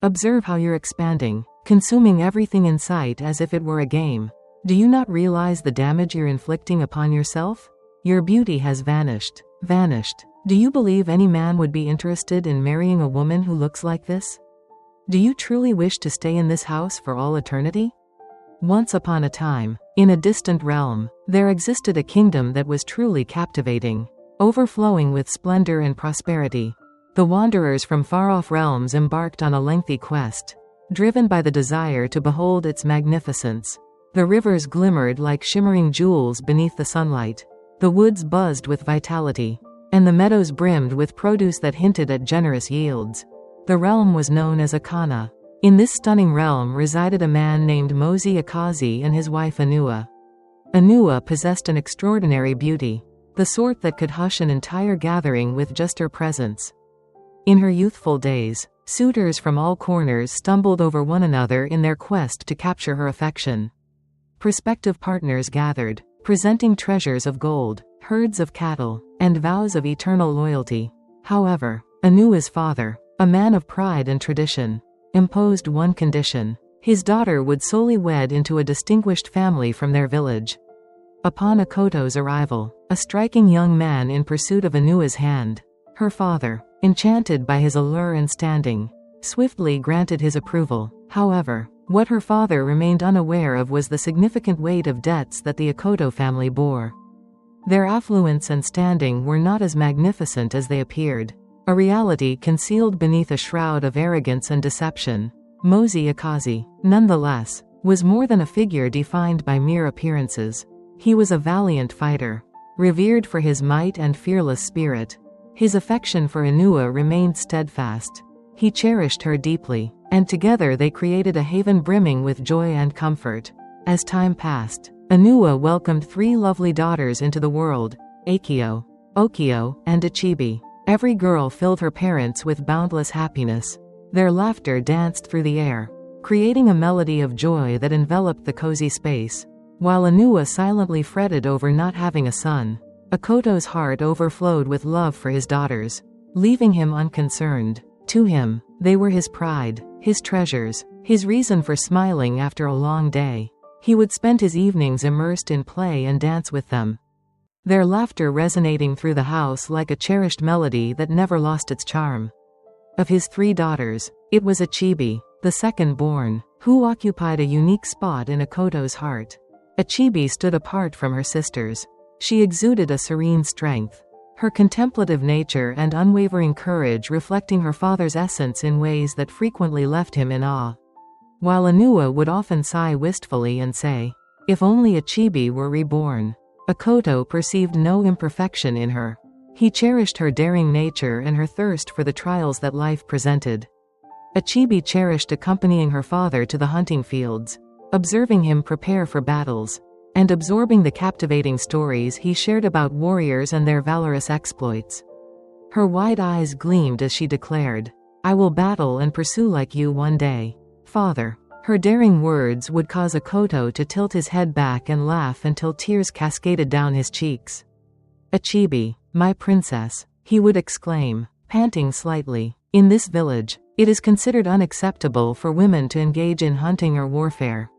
Observe how you're expanding, consuming everything in sight as if it were a game. Do you not realize the damage you're inflicting upon yourself? Your beauty has vanished. Vanished. Do you believe any man would be interested in marrying a woman who looks like this? Do you truly wish to stay in this house for all eternity? Once upon a time, in a distant realm, there existed a kingdom that was truly captivating, overflowing with splendor and prosperity. The wanderers from far-off realms embarked on a lengthy quest, driven by the desire to behold its magnificence. The rivers glimmered like shimmering jewels beneath the sunlight. The woods buzzed with vitality, and the meadows brimmed with produce that hinted at generous yields. The realm was known as Akana. In this stunning realm resided a man named Mosi Akazi and his wife Anua. Anua possessed an extraordinary beauty, the sort that could hush an entire gathering with just her presence. In her youthful days, suitors from all corners stumbled over one another in their quest to capture her affection. Prospective partners gathered, presenting treasures of gold, herds of cattle, and vows of eternal loyalty. However, Anua's father, a man of pride and tradition, imposed one condition: his daughter would solely wed into a distinguished family from their village. Upon Akoto's arrival, a striking young man in pursuit of Anua's hand, her father, enchanted by his allure and standing, swiftly granted his approval. However, what her father remained unaware of was the significant weight of debts that the Akoto family bore. Their affluence and standing were not as magnificent as they appeared, a reality concealed beneath a shroud of arrogance and deception. Mosi Akazi, nonetheless, was more than a figure defined by mere appearances. He was a valiant fighter, revered for his might and fearless spirit. His affection for Anua remained steadfast. He cherished her deeply, and together they created a haven brimming with joy and comfort. As time passed, Anua welcomed 3 lovely daughters into the world: Akio, Okio, and Achibi. Every girl filled her parents with boundless happiness. Their laughter danced through the air, creating a melody of joy that enveloped the cozy space. While Anua silently fretted over not having a son, Akoto's heart overflowed with love for his daughters, leaving him unconcerned. To him, they were his pride, his treasures, his reason for smiling after a long day. He would spend his evenings immersed in play and dance with them, their laughter resonating through the house like a cherished melody that never lost its charm. Of his 3 daughters, it was Achibi, the second-born, who occupied a unique spot in Akoto's heart. Achibi stood apart from her sisters. She exuded a serene strength, her contemplative nature and unwavering courage reflecting her father's essence in ways that frequently left him in awe. While Anua would often sigh wistfully and say, "If only Achibi were reborn," Akoto perceived no imperfection in her. He cherished her daring nature and her thirst for the trials that life presented. Achibi cherished accompanying her father to the hunting fields, observing him prepare for battles, and absorbing the captivating stories he shared about warriors and their valorous exploits. Her wide eyes gleamed as she declared, "I will battle and pursue like you one day, father." Her daring words would cause Akoto to tilt his head back and laugh until tears cascaded down his cheeks. "Achibi, my princess," he would exclaim, panting slightly. "In this village, it is considered unacceptable for women to engage in hunting or warfare.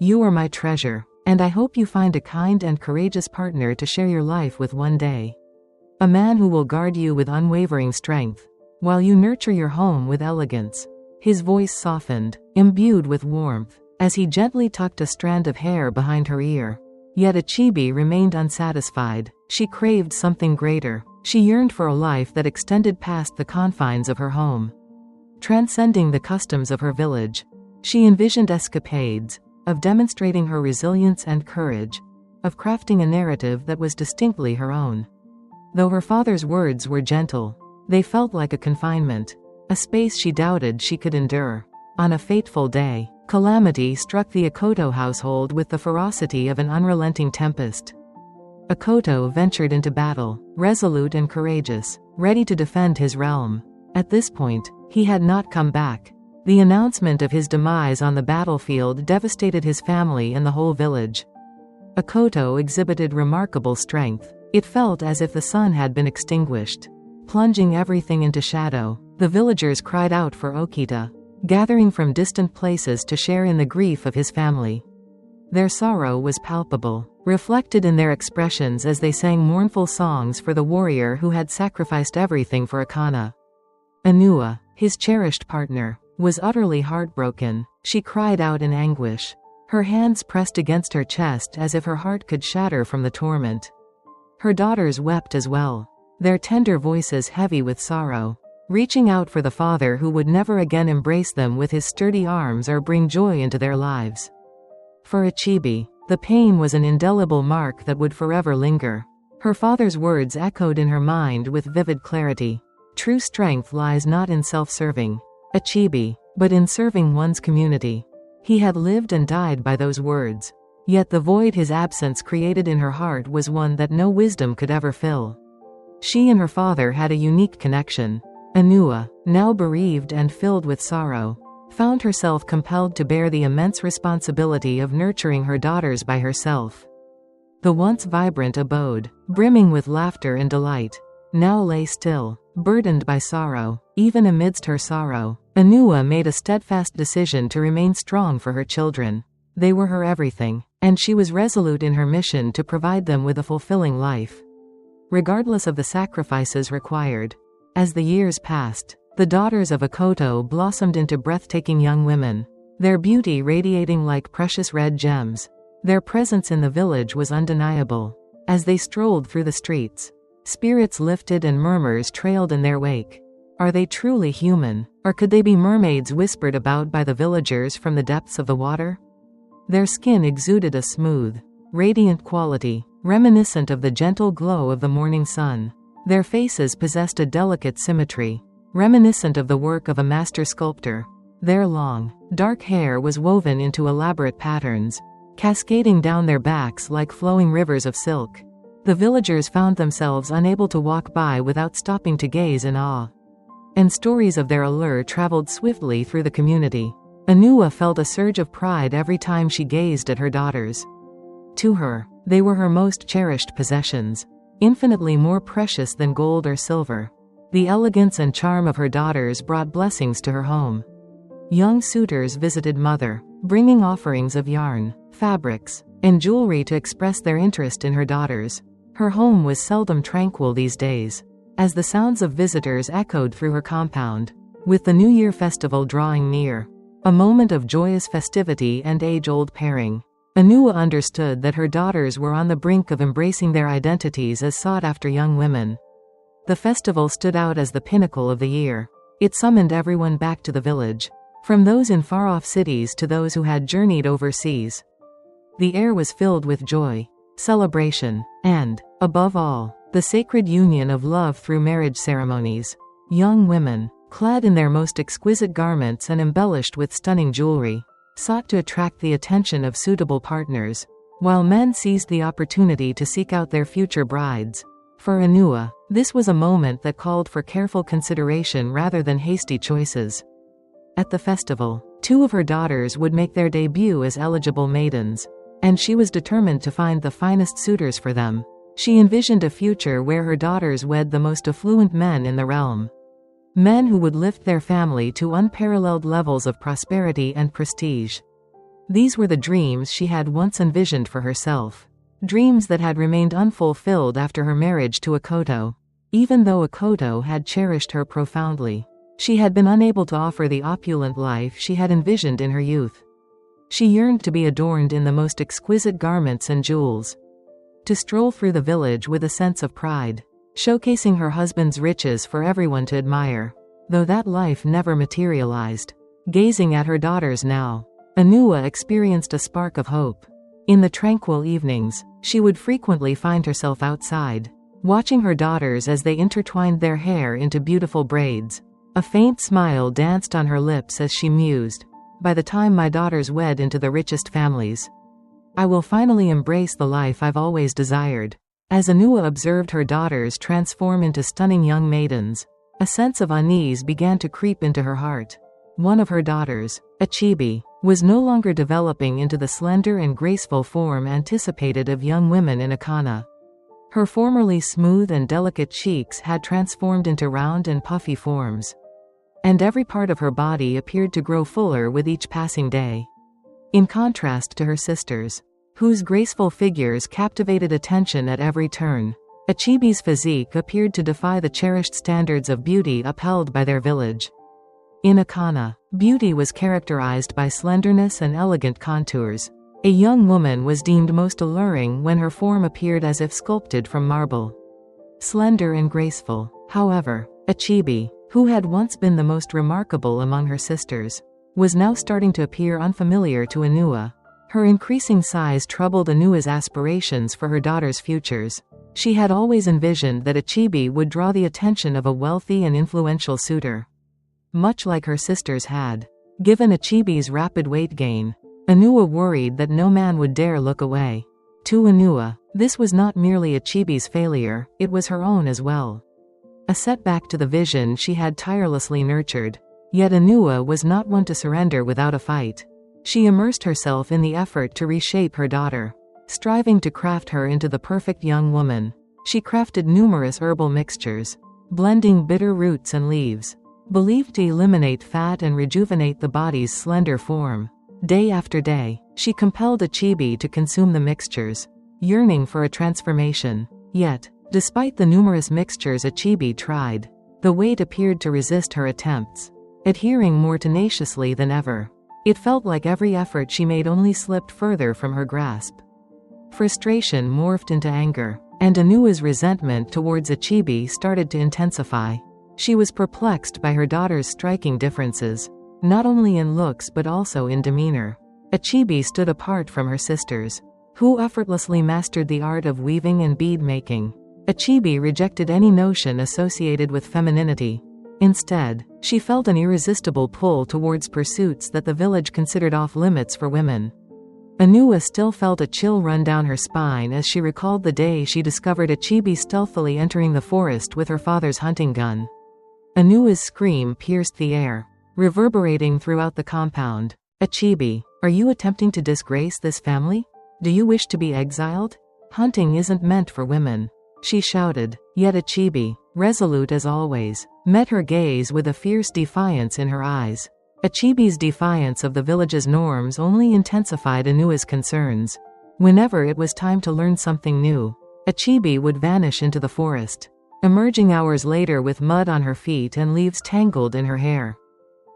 You are my treasure, and I hope you find a kind and courageous partner to share your life with one day. A man who will guard you with unwavering strength, while you nurture your home with elegance." His voice softened, imbued with warmth, as he gently tucked a strand of hair behind her ear. Yet Achibi remained unsatisfied. She craved something greater. She yearned for a life that extended past the confines of her home, transcending the customs of her village. She envisioned escapades, of demonstrating her resilience and courage, of crafting a narrative that was distinctly her own. Though her father's words were gentle, they felt like a confinement, a space she doubted she could endure. On a fateful day, calamity struck the Akoto household with the ferocity of an unrelenting tempest. Akoto ventured into battle, resolute and courageous, ready to defend his realm. At this point, he had not come back. The announcement of his demise on the battlefield devastated his family and the whole village. Akoto exhibited remarkable strength. It felt as if the sun had been extinguished, plunging everything into shadow. The villagers cried out for Okita, gathering from distant places to share in the grief of his family. Their sorrow was palpable, reflected in their expressions as they sang mournful songs for the warrior who had sacrificed everything for Akana. Anua, his cherished partner, was utterly heartbroken. She cried out in anguish. Her hands pressed against her chest as if her heart could shatter from the torment. Her daughters wept as well, their tender voices heavy with sorrow, reaching out for the father who would never again embrace them with his sturdy arms or bring joy into their lives. For Achibi, the pain was an indelible mark that would forever linger. Her father's words echoed in her mind with vivid clarity. True strength lies not in self-serving, Achibi, but in serving one's community. He had lived and died by those words. Yet the void his absence created in her heart was one that no wisdom could ever fill. She and her father had a unique connection. Anua, now bereaved and filled with sorrow, found herself compelled to bear the immense responsibility of nurturing her daughters by herself. The once vibrant abode, brimming with laughter and delight, now lay still, burdened by sorrow. Even amidst her sorrow, Anua made a steadfast decision to remain strong for her children. They were her everything, and she was resolute in her mission to provide them with a fulfilling life, regardless of the sacrifices required. As the years passed, the daughters of Akoto blossomed into breathtaking young women, their beauty radiating like precious red gems. Their presence in the village was undeniable. As they strolled through the streets, spirits lifted and murmurs trailed in their wake. Are they truly human, or could they be mermaids whispered about by the villagers from the depths of the water? Their skin exuded a smooth, radiant quality, reminiscent of the gentle glow of the morning sun. Their faces possessed a delicate symmetry, reminiscent of the work of a master sculptor. Their long, dark hair was woven into elaborate patterns, cascading down their backs like flowing rivers of silk. The villagers found themselves unable to walk by without stopping to gaze in awe. And stories of their allure traveled swiftly through the community. Anua felt a surge of pride every time she gazed at her daughters. To her, they were her most cherished possessions, infinitely more precious than gold or silver. The elegance and charm of her daughters brought blessings to her home. Young suitors visited Mother, bringing offerings of yarn, fabrics, and jewelry to express their interest in her daughters. Her home was seldom tranquil these days, as the sounds of visitors echoed through her compound. With the New Year festival drawing near, a moment of joyous festivity and age-old pairing, Anua understood that her daughters were on the brink of embracing their identities as sought-after young women. The festival stood out as the pinnacle of the year. It summoned everyone back to the village, from those in far-off cities to those who had journeyed overseas. The air was filled with joy, celebration, and, above all, the sacred union of love through marriage ceremonies. Young women, clad in their most exquisite garments and embellished with stunning jewelry, sought to attract the attention of suitable partners, while men seized the opportunity to seek out their future brides. For Anua, this was a moment that called for careful consideration rather than hasty choices. At the festival, 2 of her daughters would make their debut as eligible maidens, and she was determined to find the finest suitors for them. She envisioned a future where her daughters wed the most affluent men in the realm. Men who would lift their family to unparalleled levels of prosperity and prestige. These were the dreams she had once envisioned for herself. Dreams that had remained unfulfilled after her marriage to Akoto. Even though Akoto had cherished her profoundly, she had been unable to offer the opulent life she had envisioned in her youth. She yearned to be adorned in the most exquisite garments and jewels, to stroll through the village with a sense of pride, showcasing her husband's riches for everyone to admire. Though that life never materialized. Gazing at her daughters now, Anua experienced a spark of hope. In the tranquil evenings, she would frequently find herself outside, watching her daughters as they intertwined their hair into beautiful braids. A faint smile danced on her lips as she mused, "By the time my daughters wed into the richest families, I will finally embrace the life I've always desired." As Anua observed her daughters transform into stunning young maidens, a sense of unease began to creep into her heart. One of her daughters, Achibi, was no longer developing into the slender and graceful form anticipated of young women in Akana. Her formerly smooth and delicate cheeks had transformed into round and puffy forms, and every part of her body appeared to grow fuller with each passing day. In contrast to her sisters, whose graceful figures captivated attention at every turn, Achibi's physique appeared to defy the cherished standards of beauty upheld by their village. In Akana, beauty was characterized by slenderness and elegant contours. A young woman was deemed most alluring when her form appeared as if sculpted from marble. Slender and graceful, however, Achibi, who had once been the most remarkable among her sisters, was now starting to appear unfamiliar to Anua. Her increasing size troubled Anua's aspirations for her daughter's futures. She had always envisioned that Achibi would draw the attention of a wealthy and influential suitor. Much like her sisters had. Given Achibi's rapid weight gain, Anua worried that no man would dare look away. To Anua, this was not merely Achibi's failure, it was her own as well. A setback to the vision she had tirelessly nurtured. Yet Anua was not one to surrender without a fight. She immersed herself in the effort to reshape her daughter, striving to craft her into the perfect young woman. She crafted numerous herbal mixtures, blending bitter roots and leaves, believed to eliminate fat and rejuvenate the body's slender form. Day after day, she compelled Achibi to consume the mixtures, yearning for a transformation. Yet, despite the numerous mixtures Achibi tried, the weight appeared to resist her attempts, adhering more tenaciously than ever. It felt like every effort she made only slipped further from her grasp. Frustration morphed into anger, and Anua's resentment towards Achibi started to intensify. She was perplexed by her daughter's striking differences, not only in looks but also in demeanor. Achibi stood apart from her sisters, who effortlessly mastered the art of weaving and bead making. Achibi rejected any notion associated with femininity. Instead, she felt an irresistible pull towards pursuits that the village considered off-limits for women. Anua still felt a chill run down her spine as she recalled the day she discovered Achibi stealthily entering the forest with her father's hunting gun. Anua's scream pierced the air, reverberating throughout the compound. "Achibi, are you attempting to disgrace this family? Do you wish to be exiled? Hunting isn't meant for women," she shouted. Yet Achibi, resolute as always, met her gaze with a fierce defiance in her eyes. Achibi's defiance of the village's norms only intensified Anua's concerns. Whenever it was time to learn something new, Achibi would vanish into the forest, emerging hours later with mud on her feet and leaves tangled in her hair.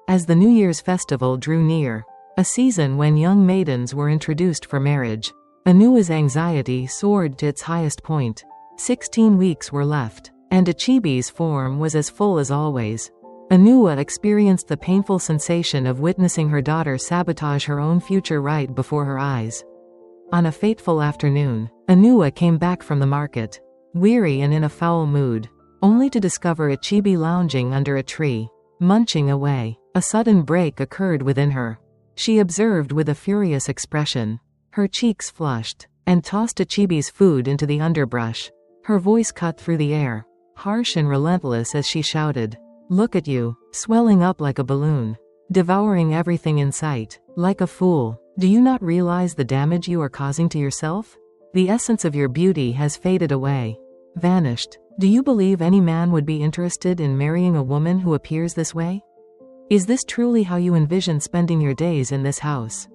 As the New Year's festival drew near, a season when young maidens were introduced for marriage, Anua's anxiety soared to its highest point. 16 weeks were left, and Achibi's form was as full as always. Anua experienced the painful sensation of witnessing her daughter sabotage her own future right before her eyes. On a fateful afternoon, Anua came back from the market, weary and in a foul mood, only to discover Achibi lounging under a tree, munching away. A sudden break occurred within her. She observed with a furious expression. Her cheeks flushed, and tossed Achibi's food into the underbrush. Her voice cut through the air, harsh and relentless as she shouted, "Look at you, swelling up like a balloon, devouring everything in sight, like a fool. Do you not realize the damage you are causing to yourself? The essence of your beauty has faded away, vanished. Do you believe any man would be interested in marrying a woman who appears this way? Is this truly how you envision spending your days in this house?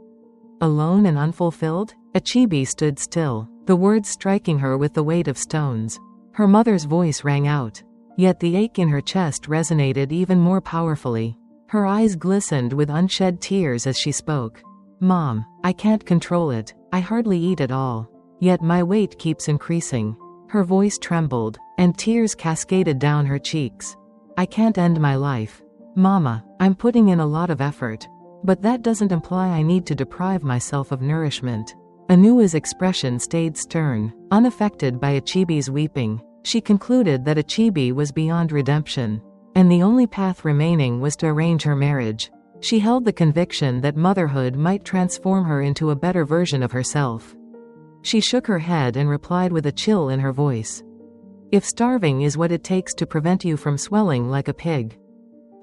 Alone and unfulfilled?" Achibi stood still, the words striking her with the weight of stones. Her mother's voice rang out, yet the ache in her chest resonated even more powerfully. Her eyes glistened with unshed tears as she spoke. "Mom, I can't control it. I hardly eat at all. Yet my weight keeps increasing." Her voice trembled, and tears cascaded down her cheeks. "I can't end my life. Mama, I'm putting in a lot of effort, but that doesn't imply I need to deprive myself of nourishment." Anua's expression stayed stern, unaffected by Achibi's weeping. She concluded that Achibi was beyond redemption, and the only path remaining was to arrange her marriage. She held the conviction that motherhood might transform her into a better version of herself. She shook her head and replied with a chill in her voice. "If starving is what it takes to prevent you from swelling like a pig,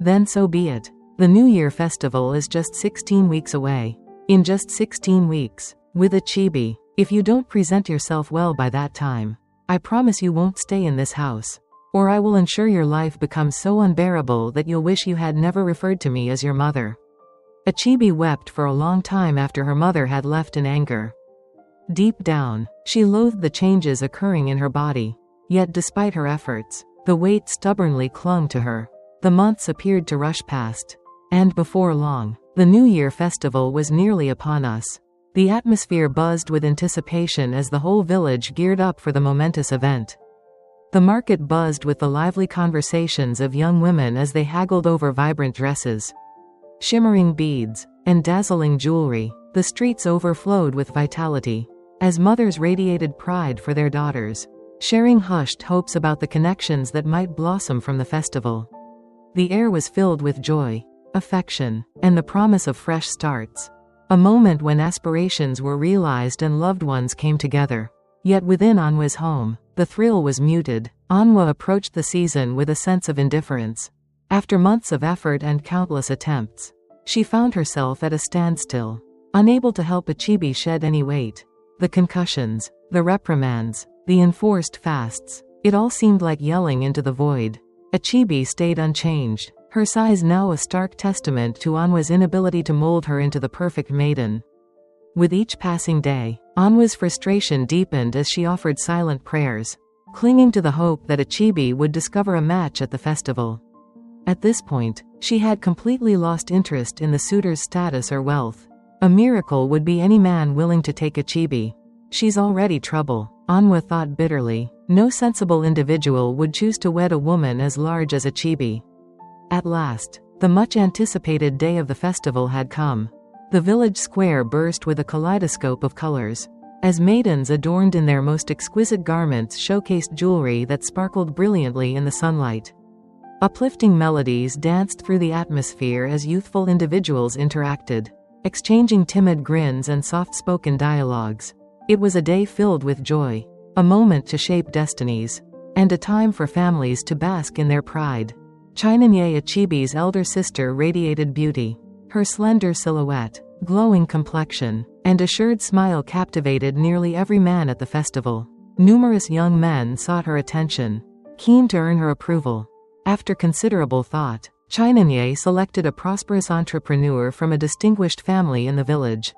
then so be it. The New Year festival is just 16 weeks away. In just 16 weeks, with Achibi, if you don't present yourself well by that time, I promise you won't stay in this house." or I will ensure your life becomes so unbearable that you'll wish you had never referred to me as your mother." Achibi wept for a long time after her mother had left in anger. Deep down, she loathed the changes occurring in her body. Yet despite her efforts, the weight stubbornly clung to her. The months appeared to rush past. And before long, the New Year festival was nearly upon us. The atmosphere buzzed with anticipation as the whole village geared up for the momentous event. The market buzzed with the lively conversations of young women as they haggled over vibrant dresses, shimmering beads, and dazzling jewelry. The streets overflowed with vitality, as mothers radiated pride for their daughters, sharing hushed hopes about the connections that might blossom from the festival. The air was filled with joy, affection, and the promise of fresh starts. A moment when aspirations were realized and loved ones came together. Yet within Anwa's home, the thrill was muted. Anwa approached the season with a sense of indifference. After months of effort and countless attempts, she found herself at a standstill, unable to help Achibi shed any weight. The concussions, the reprimands, the enforced fasts, it all seemed like yelling into the void. Achibi stayed unchanged, her size now a stark testament to Anwa's inability to mold her into the perfect maiden. With each passing day, Anwa's frustration deepened as she offered silent prayers, clinging to the hope that Achibi would discover a match at the festival. At this point, she had completely lost interest in the suitor's status or wealth. A miracle would be any man willing to take Achibi. She's already trouble, Anwa thought bitterly. No sensible individual would choose to wed a woman as large as Achibi. At last, the much-anticipated day of the festival had come. The village square burst with a kaleidoscope of colors, as maidens adorned in their most exquisite garments showcased jewelry that sparkled brilliantly in the sunlight. Uplifting melodies danced through the atmosphere as youthful individuals interacted, exchanging timid grins and soft-spoken dialogues. It was a day filled with joy, a moment to shape destinies, and a time for families to bask in their pride. Chinanye Achibi's elder sister radiated beauty. Her slender silhouette, glowing complexion, and assured smile captivated nearly every man at the festival. Numerous young men sought her attention, keen to earn her approval. After considerable thought, Chinanye selected a prosperous entrepreneur from a distinguished family in the village.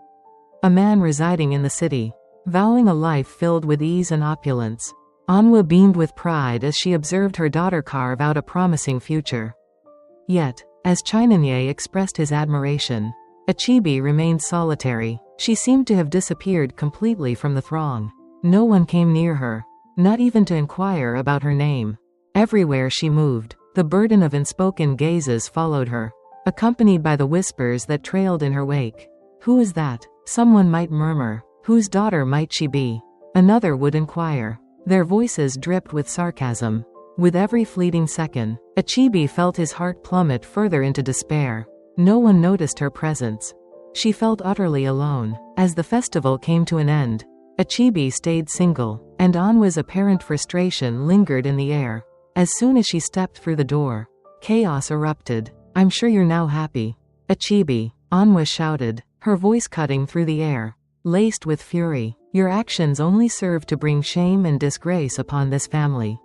A man residing in the city, vowing a life filled with ease and opulence. Anwa beamed with pride as she observed her daughter carve out a promising future. Yet, as Chinanye expressed his admiration, Achibi remained solitary. She seemed to have disappeared completely from the throng. No one came near her, not even to inquire about her name. Everywhere she moved, the burden of unspoken gazes followed her, accompanied by the whispers that trailed in her wake. "Who is that?" someone might murmur. "Whose daughter might she be?" another would inquire. Their voices dripped with sarcasm. With every fleeting second, Achibi felt his heart plummet further into despair. No one noticed her presence. She felt utterly alone. As the festival came to an end, Achibi stayed single, and Anwa's apparent frustration lingered in the air. As soon as she stepped through the door, chaos erupted. "I'm sure you're now happy, Achibi," Anwa shouted, her voice cutting through the air, laced with fury. "Your actions only serve to bring shame and disgrace upon this family.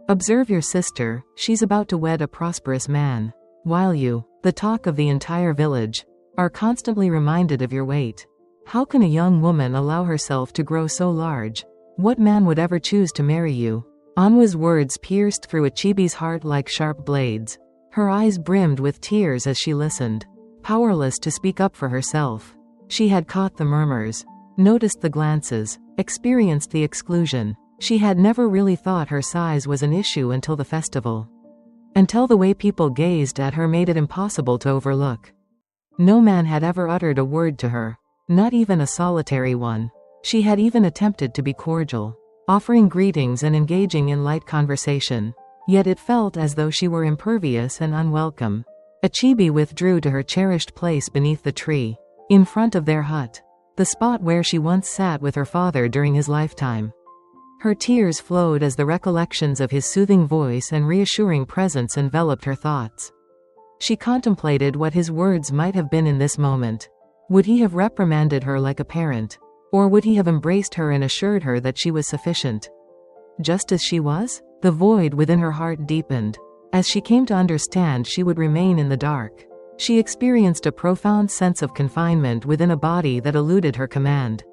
Observe your sister, she's about to wed a prosperous man, while you, the talk of the entire village, are constantly reminded of your weight. How can a young woman allow herself to grow so large? What man would ever choose to marry you?" Anwa's words pierced through Achibi's heart like sharp blades. Her eyes brimmed with tears as she listened, powerless to speak up for herself. She had caught the murmurs, noticed the glances, experienced the exclusion. She had never really thought her size was an issue until the festival. Until the way people gazed at her made it impossible to overlook. No man had ever uttered a word to her, not even a solitary one. She had even attempted to be cordial, offering greetings and engaging in light conversation. Yet it felt as though she were impervious and unwelcome. Achibi withdrew to her cherished place beneath the tree, in front of their hut, the spot where she once sat with her father during his lifetime. Her tears flowed as the recollections of his soothing voice and reassuring presence enveloped her thoughts. She contemplated what his words might have been in this moment. Would he have reprimanded her like a parent? Or would he have embraced her and assured her that she was sufficient, just as she was? The void within her heart deepened. As she came to understand she would remain in the dark, she experienced a profound sense of confinement within a body that eluded her command.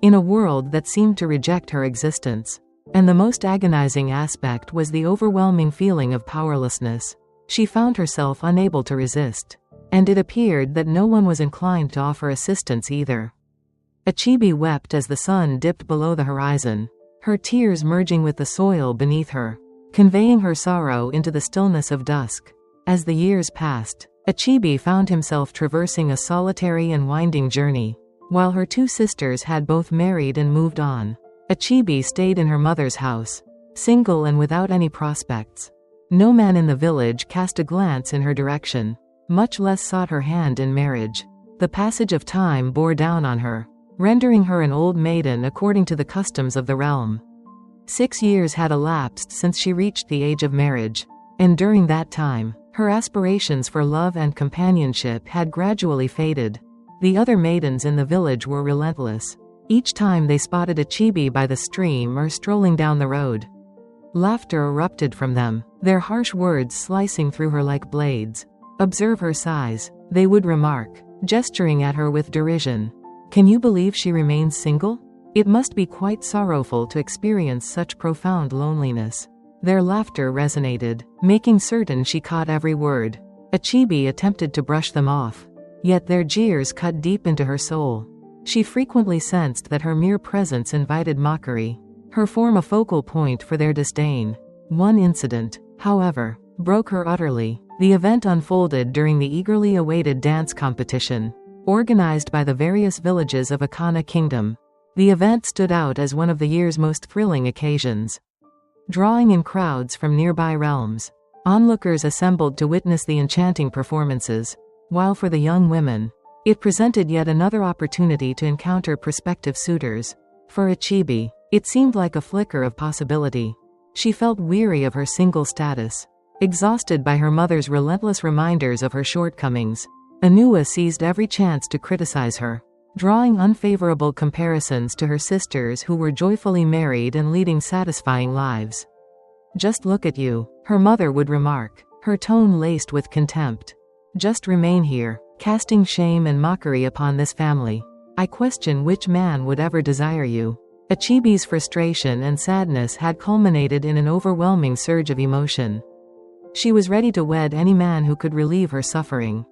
In a world that seemed to reject her existence. And the most agonizing aspect was the overwhelming feeling of powerlessness. She found herself unable to resist. And it appeared that no one was inclined to offer assistance either. Achibi wept as the sun dipped below the horizon, her tears merging with the soil beneath her, conveying her sorrow into the stillness of dusk. As the years passed, Achibi found himself traversing a solitary and winding journey. While her two sisters had both married and moved on, Achibi stayed in her mother's house, single and without any prospects. No man in the village cast a glance in her direction, much less sought her hand in marriage. The passage of time bore down on her, rendering her an old maiden according to the customs of the realm. 6 years had elapsed since she reached the age of marriage, and during that time, her aspirations for love and companionship had gradually faded. The other maidens in the village were relentless. Each time they spotted Achibi by the stream or strolling down the road, laughter erupted from them, their harsh words slicing through her like blades. "Observe her sighs," they would remark, gesturing at her with derision. "Can you believe she remains single? It must be quite sorrowful to experience such profound loneliness." Their laughter resonated, making certain she caught every word. Achibi attempted to brush them off, yet their jeers cut deep into her soul. She frequently sensed that her mere presence invited mockery, her form a focal point for their disdain. One incident, however, broke her utterly. The event unfolded during the eagerly awaited dance competition, organized by the various villages of Akana Kingdom. The event stood out as one of the year's most thrilling occasions, drawing in crowds from nearby realms. Onlookers assembled to witness the enchanting performances, while for the young women, it presented yet another opportunity to encounter prospective suitors. For Achibi, it seemed like a flicker of possibility. She felt weary of her single status, exhausted by her mother's relentless reminders of her shortcomings. Anua seized every chance to criticize her, drawing unfavorable comparisons to her sisters who were joyfully married and leading satisfying lives. "Just look at you," her mother would remark, her tone laced with contempt. "Just remain here, casting shame and mockery upon this family. I question which man would ever desire you." Achibi's frustration and sadness had culminated in an overwhelming surge of emotion. She was ready to wed any man who could relieve her suffering.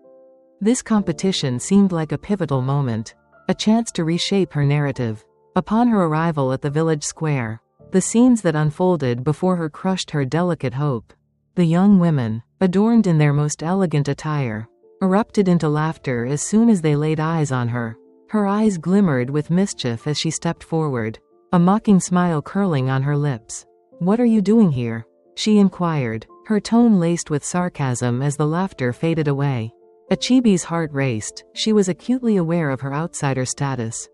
This competition seemed like a pivotal moment, a chance to reshape her narrative. Upon her arrival at the village square, the scenes that unfolded before her crushed her delicate hope. The young women, adorned in their most elegant attire, erupted into laughter as soon as they laid eyes on her. Her eyes glimmered with mischief as she stepped forward, a mocking smile curling on her lips. "What are you doing here?" she inquired, her tone laced with sarcasm as the laughter faded away. Achibi's heart raced. She was acutely aware of her outsider status.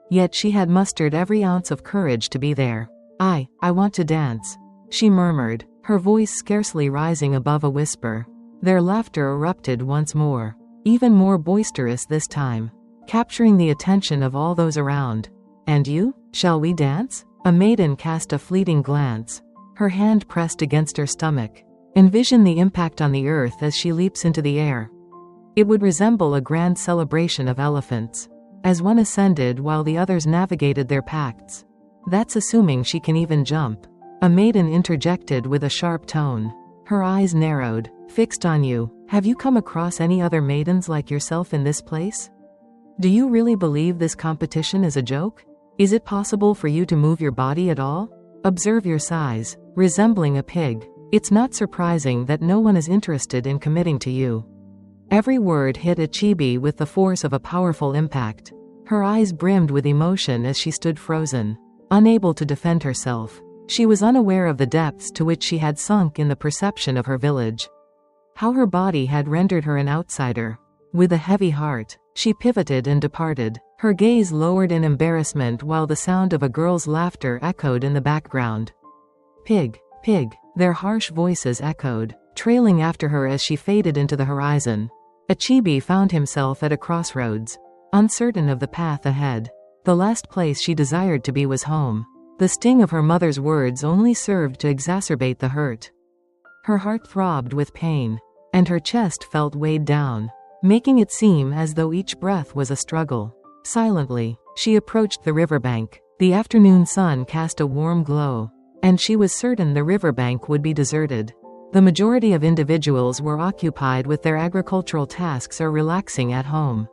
Yet she had mustered every ounce of courage to be there. I want to dance," she murmured, her voice scarcely rising above a whisper. Their laughter erupted once more, even more boisterous this time, capturing the attention of all those around. "And you? Shall we dance?" A maiden cast a fleeting glance, her hand pressed against her stomach. Envision the impact on the earth as she leaps into the air. It would resemble a grand celebration of elephants, as one ascended while the others navigated their pacts. "That's assuming she can even jump," a maiden interjected with a sharp tone. Her eyes narrowed, fixed on you. "Have you come across any other maidens like yourself in this place? Do you really believe this competition is a joke? Is it possible for you to move your body at all? Observe your size, resembling a pig. It's not surprising that no one is interested in committing to you." Every word hit Achibi with the force of a powerful impact. Her eyes brimmed with emotion as she stood frozen, unable to defend herself. She was unaware of the depths to which she had sunk in the perception of her village. How her body had rendered her an outsider. With a heavy heart, she pivoted and departed, her gaze lowered in embarrassment while the sound of a girl's laughter echoed in the background. "Pig, pig," their harsh voices echoed, trailing after her as she faded into the horizon. Achibi found himself at a crossroads, uncertain of the path ahead. The last place she desired to be was home. The sting of her mother's words only served to exacerbate the hurt. Her heart throbbed with pain, and her chest felt weighed down, making it seem as though each breath was a struggle. Silently, she approached the riverbank. The afternoon sun cast a warm glow, and she was certain the riverbank would be deserted. The majority of individuals were occupied with their agricultural tasks or relaxing at home.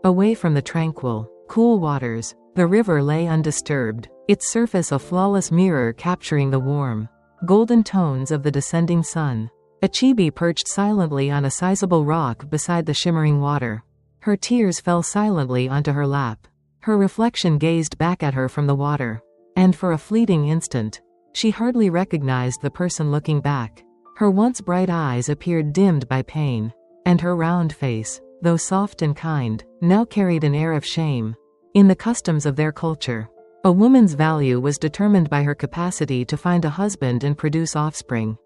Away from the tranquil, cool waters, the river lay undisturbed, its surface a flawless mirror capturing the warm, golden tones of the descending sun. A chibi perched silently on a sizable rock beside the shimmering water. Her tears fell silently onto her lap. Her reflection gazed back at her from the water, and for a fleeting instant, she hardly recognized the person looking back. Her once bright eyes appeared dimmed by pain, and her round face, though soft and kind, now carried an air of shame. In the customs of their culture, a woman's value was determined by her capacity to find a husband and produce offspring.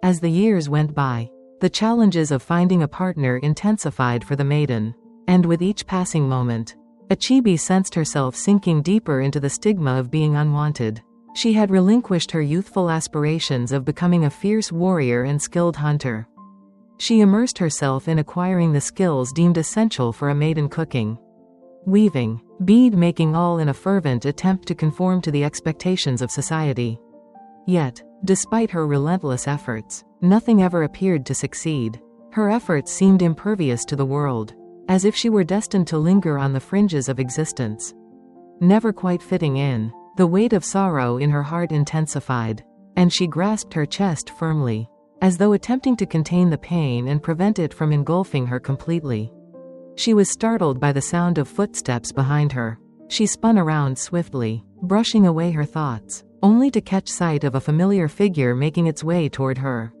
As the years went by, the challenges of finding a partner intensified for the maiden, and with each passing moment, Achibi sensed herself sinking deeper into the stigma of being unwanted. She had relinquished her youthful aspirations of becoming a fierce warrior and skilled hunter. She immersed herself in acquiring the skills deemed essential for a maiden: cooking, weaving, bead-making, all in a fervent attempt to conform to the expectations of society. Yet, despite her relentless efforts, nothing ever appeared to succeed. Her efforts seemed impervious to the world, as if she were destined to linger on the fringes of existence, never quite fitting in. The weight of sorrow in her heart intensified, and she grasped her chest firmly, as though attempting to contain the pain and prevent it from engulfing her completely. She was startled by the sound of footsteps behind her. She spun around swiftly, brushing away her thoughts, only to catch sight of a familiar figure making its way toward her.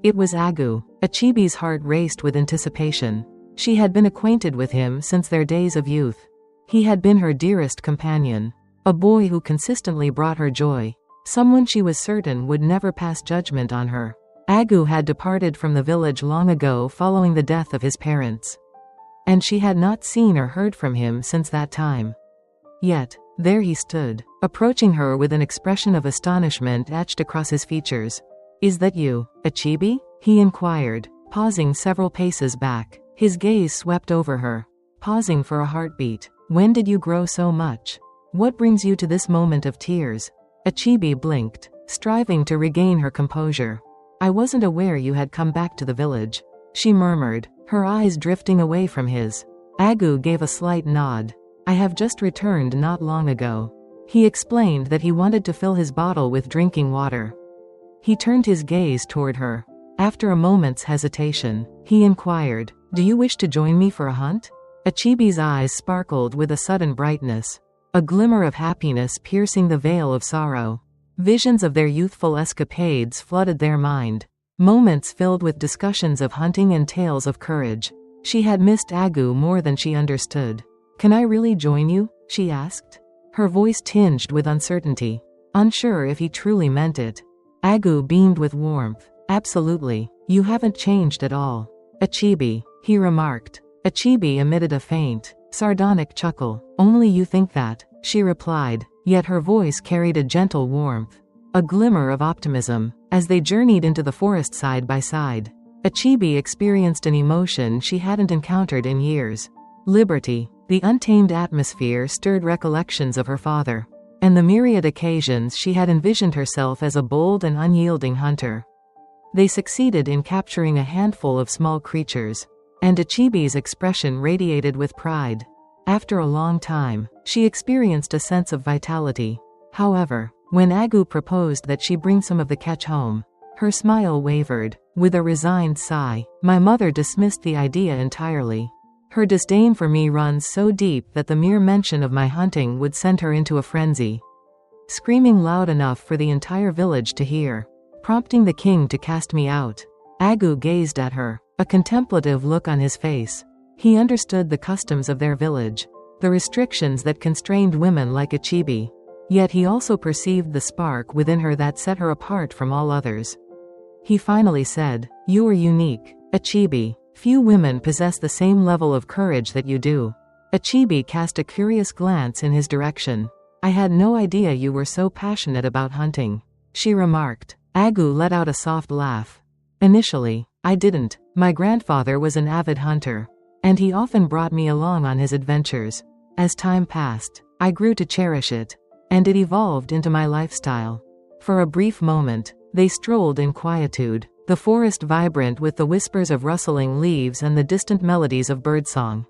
It was Agu. Achibi's heart raced with anticipation. She had been acquainted with him since their days of youth. He had been her dearest companion, a boy who consistently brought her joy, someone she was certain would never pass judgment on her. Agu had departed from the village long ago following the death of his parents, and she had not seen or heard from him since that time. Yet, there he stood, approaching her with an expression of astonishment etched across his features. "Is that you, Achibi?" he inquired, pausing several paces back. His gaze swept over her, pausing for a heartbeat. "When did you grow so much? What brings you to this moment of tears?" Achibi blinked, striving to regain her composure. "I wasn't aware you had come back to the village," she murmured, her eyes drifting away from his. Agu gave a slight nod. "I have just returned not long ago." He explained that he wanted to fill his bottle with drinking water. He turned his gaze toward her. After a moment's hesitation, he inquired, "Do you wish to join me for a hunt?" Achibi's eyes sparkled with a sudden brightness, a glimmer of happiness piercing the veil of sorrow. Visions of their youthful escapades flooded their mind, moments filled with discussions of hunting and tales of courage. She had missed Agu more than she understood. "Can I really join you?" she asked, her voice tinged with uncertainty, unsure if he truly meant it. Agu beamed with warmth. "Absolutely. You haven't changed at all, Achibi," he remarked. Achibi emitted a faint, sardonic chuckle. "Only you think that," she replied, yet her voice carried a gentle warmth, a glimmer of optimism. As they journeyed into the forest side by side, Achibi experienced an emotion she hadn't encountered in years. Liberty. The untamed atmosphere stirred recollections of her father, and the myriad occasions she had envisioned herself as a bold and unyielding hunter. They succeeded in capturing a handful of small creatures, and Achibi's expression radiated with pride. After a long time, she experienced a sense of vitality. However, when Agu proposed that she bring some of the catch home, her smile wavered. With a resigned sigh, "My mother dismissed the idea entirely. Her disdain for me runs so deep that the mere mention of my hunting would send her into a frenzy, screaming loud enough for the entire village to hear, prompting the king to cast me out." Agu gazed at her, a contemplative look on his face. He understood the customs of their village, the restrictions that constrained women like Achibi. Yet he also perceived the spark within her that set her apart from all others. He finally said, "You are unique, Achibi. Few women possess the same level of courage that you do." Achibi cast a curious glance in his direction. I had no idea you were so passionate about hunting, she remarked. Agu let out a soft laugh. Initially, I didn't. My grandfather was an avid hunter, and he often brought me along on his adventures. As time passed, I grew to cherish it, and it evolved into my lifestyle. For a brief moment, they strolled in quietude, the forest vibrant with the whispers of rustling leaves and the distant melodies of birdsong.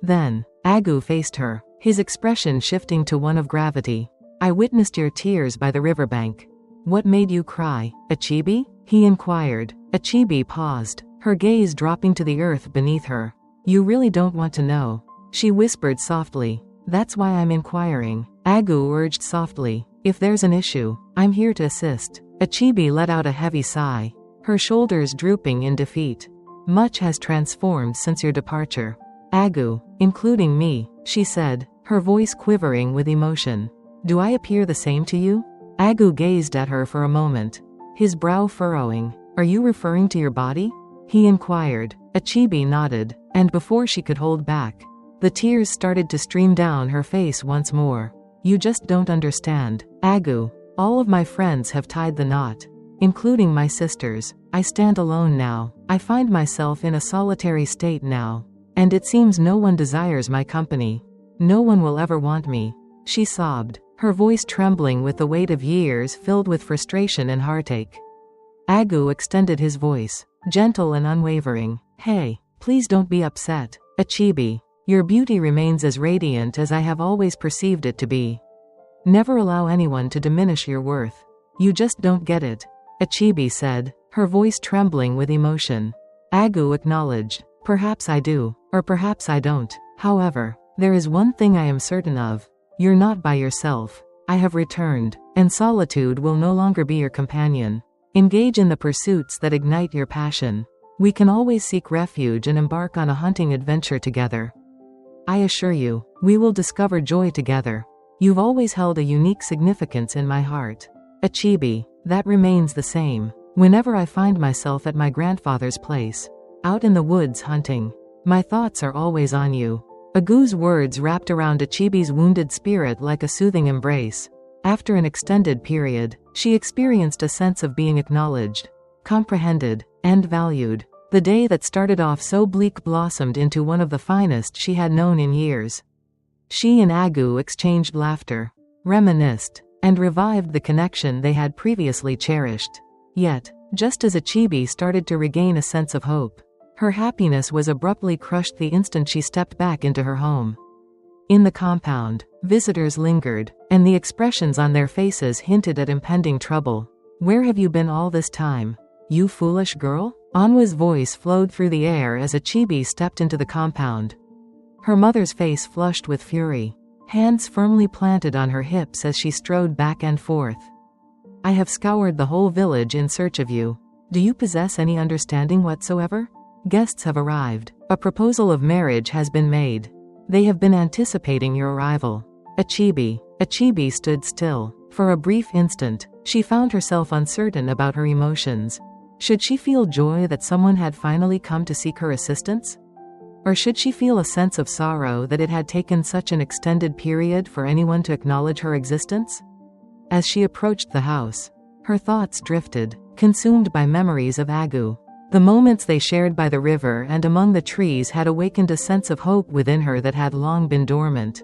Then, Agu faced her, his expression shifting to one of gravity. I witnessed your tears by the riverbank. What made you cry, Achibi? He inquired. Achibi paused, her gaze dropping to the earth beneath her. You really don't want to know, she whispered softly. That's why I'm inquiring, Agu urged softly. If there's an issue, I'm here to assist. Achibi let out a heavy sigh, her shoulders drooping in defeat. Much has transformed since your departure, Agu, including me, she said, her voice quivering with emotion. Do I appear the same to you? Agu gazed at her for a moment, his brow furrowing. Are you referring to your body? He inquired. Achibi nodded, and before she could hold back, the tears started to stream down her face once more. You just don't understand, Agu. All of my friends have tied the knot, including my sisters. I stand alone now. I find myself in a solitary state now, and it seems no one desires my company. No one will ever want me, she sobbed, her voice trembling with the weight of years filled with frustration and heartache. Agu extended his voice, gentle and unwavering. Hey, please don't be upset, Achibi. Your beauty remains as radiant as I have always perceived it to be. Never allow anyone to diminish your worth. You just don't get it, Achibi said, her voice trembling with emotion. Agu acknowledged. Perhaps I do, or perhaps I don't. However, there is one thing I am certain of. You're not by yourself. I have returned, and solitude will no longer be your companion. Engage in the pursuits that ignite your passion. We can always seek refuge and embark on a hunting adventure together. I assure you, we will discover joy together. You've always held a unique significance in my heart, Achibi. That remains the same. Whenever I find myself at my grandfather's place, out in the woods hunting, my thoughts are always on you. Agu's words wrapped around Achibi's wounded spirit like a soothing embrace. After an extended period, she experienced a sense of being acknowledged, comprehended, and valued. The day that started off so bleak blossomed into one of the finest she had known in years. She and Agu exchanged laughter, reminisced, and revived the connection they had previously cherished. Yet, just as Achibi started to regain a sense of hope, her happiness was abruptly crushed the instant she stepped back into her home. In the compound, visitors lingered, and the expressions on their faces hinted at impending trouble. Where have you been all this time, you foolish girl? Anwa's voice flowed through the air as Achibi stepped into the compound. Her mother's face flushed with fury, hands firmly planted on her hips as she strode back and forth. I have scoured the whole village in search of you. Do you possess any understanding whatsoever? Guests have arrived. A proposal of marriage has been made. They have been anticipating your arrival. Achibi stood still. For a brief instant, she found herself uncertain about her emotions. Should she feel joy that someone had finally come to seek her assistance? Or should she feel a sense of sorrow that it had taken such an extended period for anyone to acknowledge her existence? As she approached the house, her thoughts drifted, consumed by memories of Agu. The moments they shared by the river and among the trees had awakened a sense of hope within her that had long been dormant.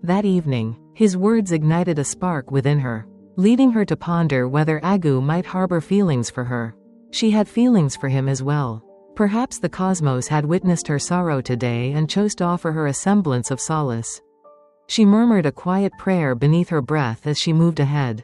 That evening, his words ignited a spark within her, leading her to ponder whether Agu might harbor feelings for her. She had feelings for him as well. Perhaps the cosmos had witnessed her sorrow today and chose to offer her a semblance of solace. She murmured a quiet prayer beneath her breath as she moved ahead.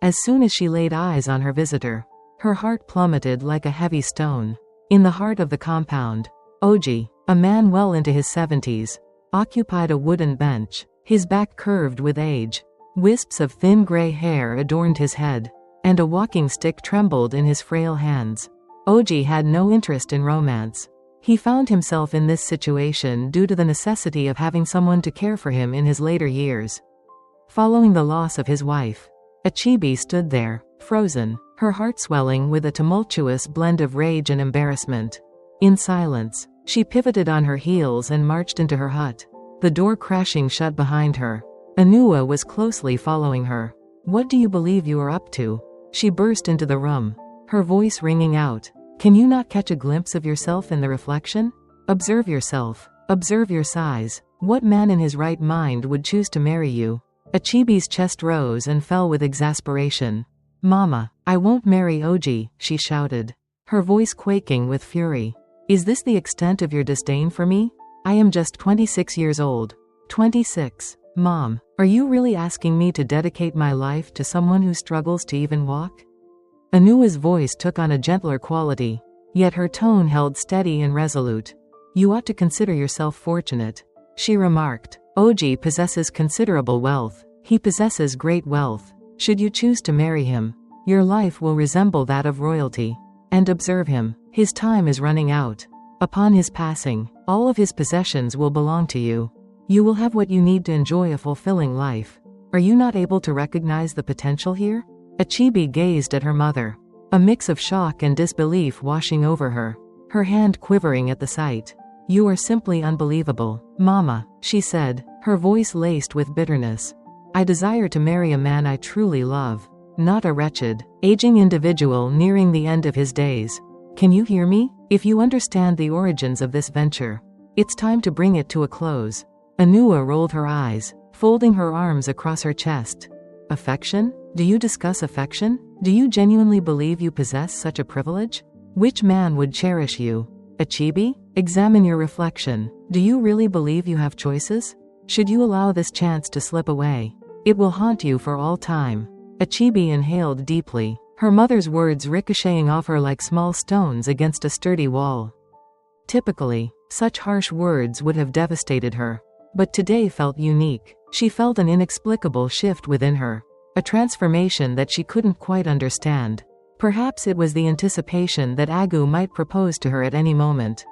As soon as she laid eyes on her visitor, her heart plummeted like a heavy stone. In the heart of the compound, Oji, a man well into his 70s, occupied a wooden bench, his back curved with age. Wisps of thin gray hair adorned his head, and a walking stick trembled in his frail hands. Oji had no interest in romance. He found himself in this situation due to the necessity of having someone to care for him in his later years. Following the loss of his wife, Achibi stood there, frozen, her heart swelling with a tumultuous blend of rage and embarrassment. In silence, she pivoted on her heels and marched into her hut, the door crashing shut behind her. Anua was closely following her. "What do you believe you are up to?" She burst into the room, her voice ringing out. "Can you not catch a glimpse of yourself in the reflection? Observe yourself. Observe your size. What man in his right mind would choose to marry you?" Achibi's chest rose and fell with exasperation. "Mama, I won't marry Oji," she shouted, her voice quaking with fury. "Is this the extent of your disdain for me? I am just 26 years old. 26. Mom, are you really asking me to dedicate my life to someone who struggles to even walk?" Anua's voice took on a gentler quality, yet her tone held steady and resolute. "You ought to consider yourself fortunate," she remarked. "Oji possesses considerable wealth. He possesses great wealth. Should you choose to marry him, your life will resemble that of royalty. And observe him. His time is running out. Upon his passing, all of his possessions will belong to you. You will have what you need to enjoy a fulfilling life. Are you not able to recognize the potential here?" Achibi gazed at her mother, a mix of shock and disbelief washing over her, her hand quivering at the sight. "You are simply unbelievable, Mama," she said, her voice laced with bitterness. "I desire to marry a man I truly love, not a wretched, aging individual nearing the end of his days. Can you hear me? If you understand the origins of this venture, it's time to bring it to a close." Anua rolled her eyes, folding her arms across her chest. "Affection? Do you discuss affection? Do you genuinely believe you possess such a privilege? Which man would cherish you? Achibi? Examine your reflection. Do you really believe you have choices? Should you allow this chance to slip away, it will haunt you for all time." Achibi inhaled deeply, her mother's words ricocheting off her like small stones against a sturdy wall. Typically, such harsh words would have devastated her. But today felt unique. She felt an inexplicable shift within her, a transformation that she couldn't quite understand. Perhaps it was the anticipation that Agu might propose to her at any moment.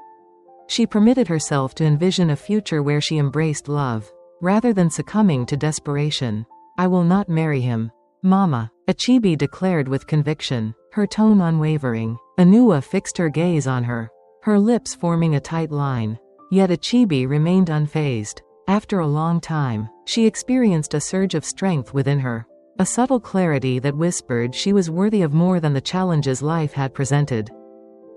She permitted herself to envision a future where she embraced love, rather than succumbing to desperation. "I will not marry him, Mama," Achibi declared with conviction, her tone unwavering. Anua fixed her gaze on her, her lips forming a tight line. Yet Achibi remained unfazed. After a long time, she experienced a surge of strength within her, a subtle clarity that whispered she was worthy of more than the challenges life had presented.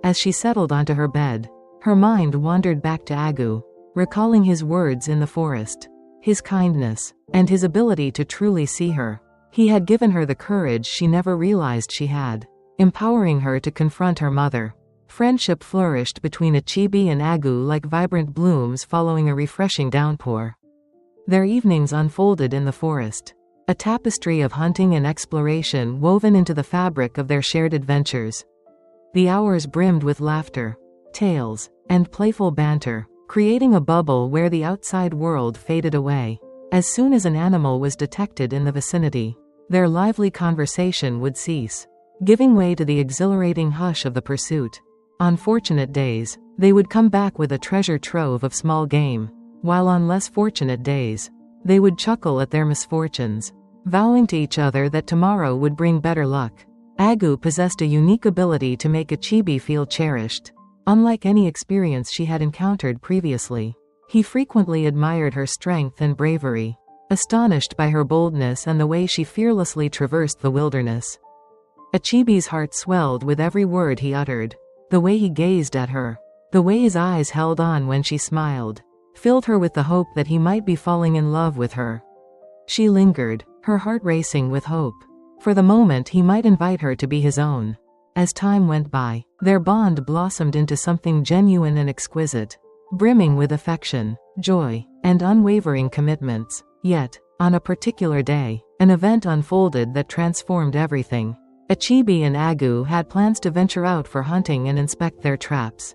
As she settled onto her bed, her mind wandered back to Agu, recalling his words in the forest, his kindness, and his ability to truly see her. He had given her the courage she never realized she had, empowering her to confront her mother. Friendship flourished between Achibi and Agu like vibrant blooms following a refreshing downpour. Their evenings unfolded in the forest, a tapestry of hunting and exploration woven into the fabric of their shared adventures. The hours brimmed with laughter, tales, and playful banter, creating a bubble where the outside world faded away. As soon as an animal was detected in the vicinity, their lively conversation would cease, giving way to the exhilarating hush of the pursuit. On fortunate days, they would come back with a treasure trove of small game, while on less fortunate days, they would chuckle at their misfortunes, vowing to each other that tomorrow would bring better luck. Agu possessed a unique ability to make Achibi feel cherished. Unlike any experience she had encountered previously, he frequently admired her strength and bravery, astonished by her boldness and the way she fearlessly traversed the wilderness. Achibi's heart swelled with every word he uttered. The way he gazed at her, the way his eyes held on when she smiled, filled her with the hope that he might be falling in love with her. She lingered, her heart racing with hope. For the moment he might invite her to be his own. As time went by, their bond blossomed into something genuine and exquisite, brimming with affection, joy, and unwavering commitments. Yet, on a particular day, an event unfolded that transformed everything. Achibi and Agu had plans to venture out for hunting and inspect their traps.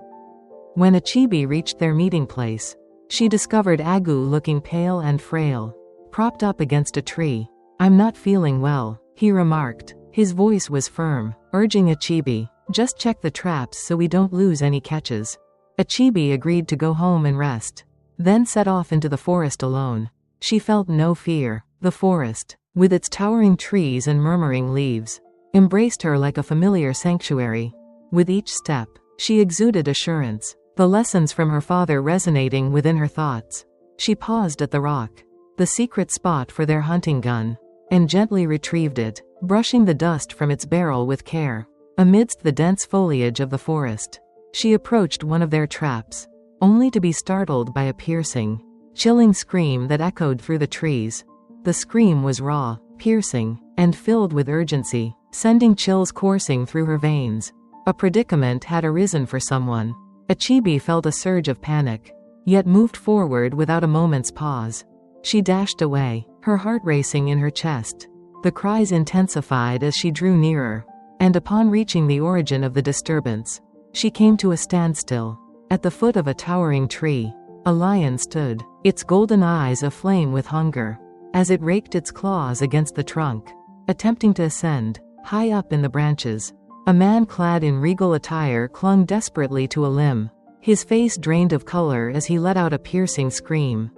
When Achibi reached their meeting place, she discovered Agu looking pale and frail, propped up against a tree. "I'm not feeling well," he remarked. His voice was firm, urging Achibi, "Just check the traps so we don't lose any catches." Achibi agreed to go home and rest, then set off into the forest alone. She felt no fear. The forest, with its towering trees and murmuring leaves, embraced her like a familiar sanctuary. With each step, she exuded assurance, the lessons from her father resonating within her thoughts. She paused at the rock, the secret spot for their hunting gun, and gently retrieved it, brushing the dust from its barrel with care. Amidst the dense foliage of the forest, she approached one of their traps, only to be startled by a piercing, chilling scream that echoed through the trees. The scream was raw, piercing, and filled with urgency, sending chills coursing through her veins. A predicament had arisen for someone. Achibi felt a surge of panic, yet moved forward without a moment's pause. She dashed away, her heart racing in her chest. The cries intensified as she drew nearer, and upon reaching the origin of the disturbance, she came to a standstill. At the foot of a towering tree, a lion stood, its golden eyes aflame with hunger. As it raked its claws against the trunk, attempting to ascend, high up in the branches, a man clad in regal attire clung desperately to a limb, his face drained of color as he let out a piercing scream.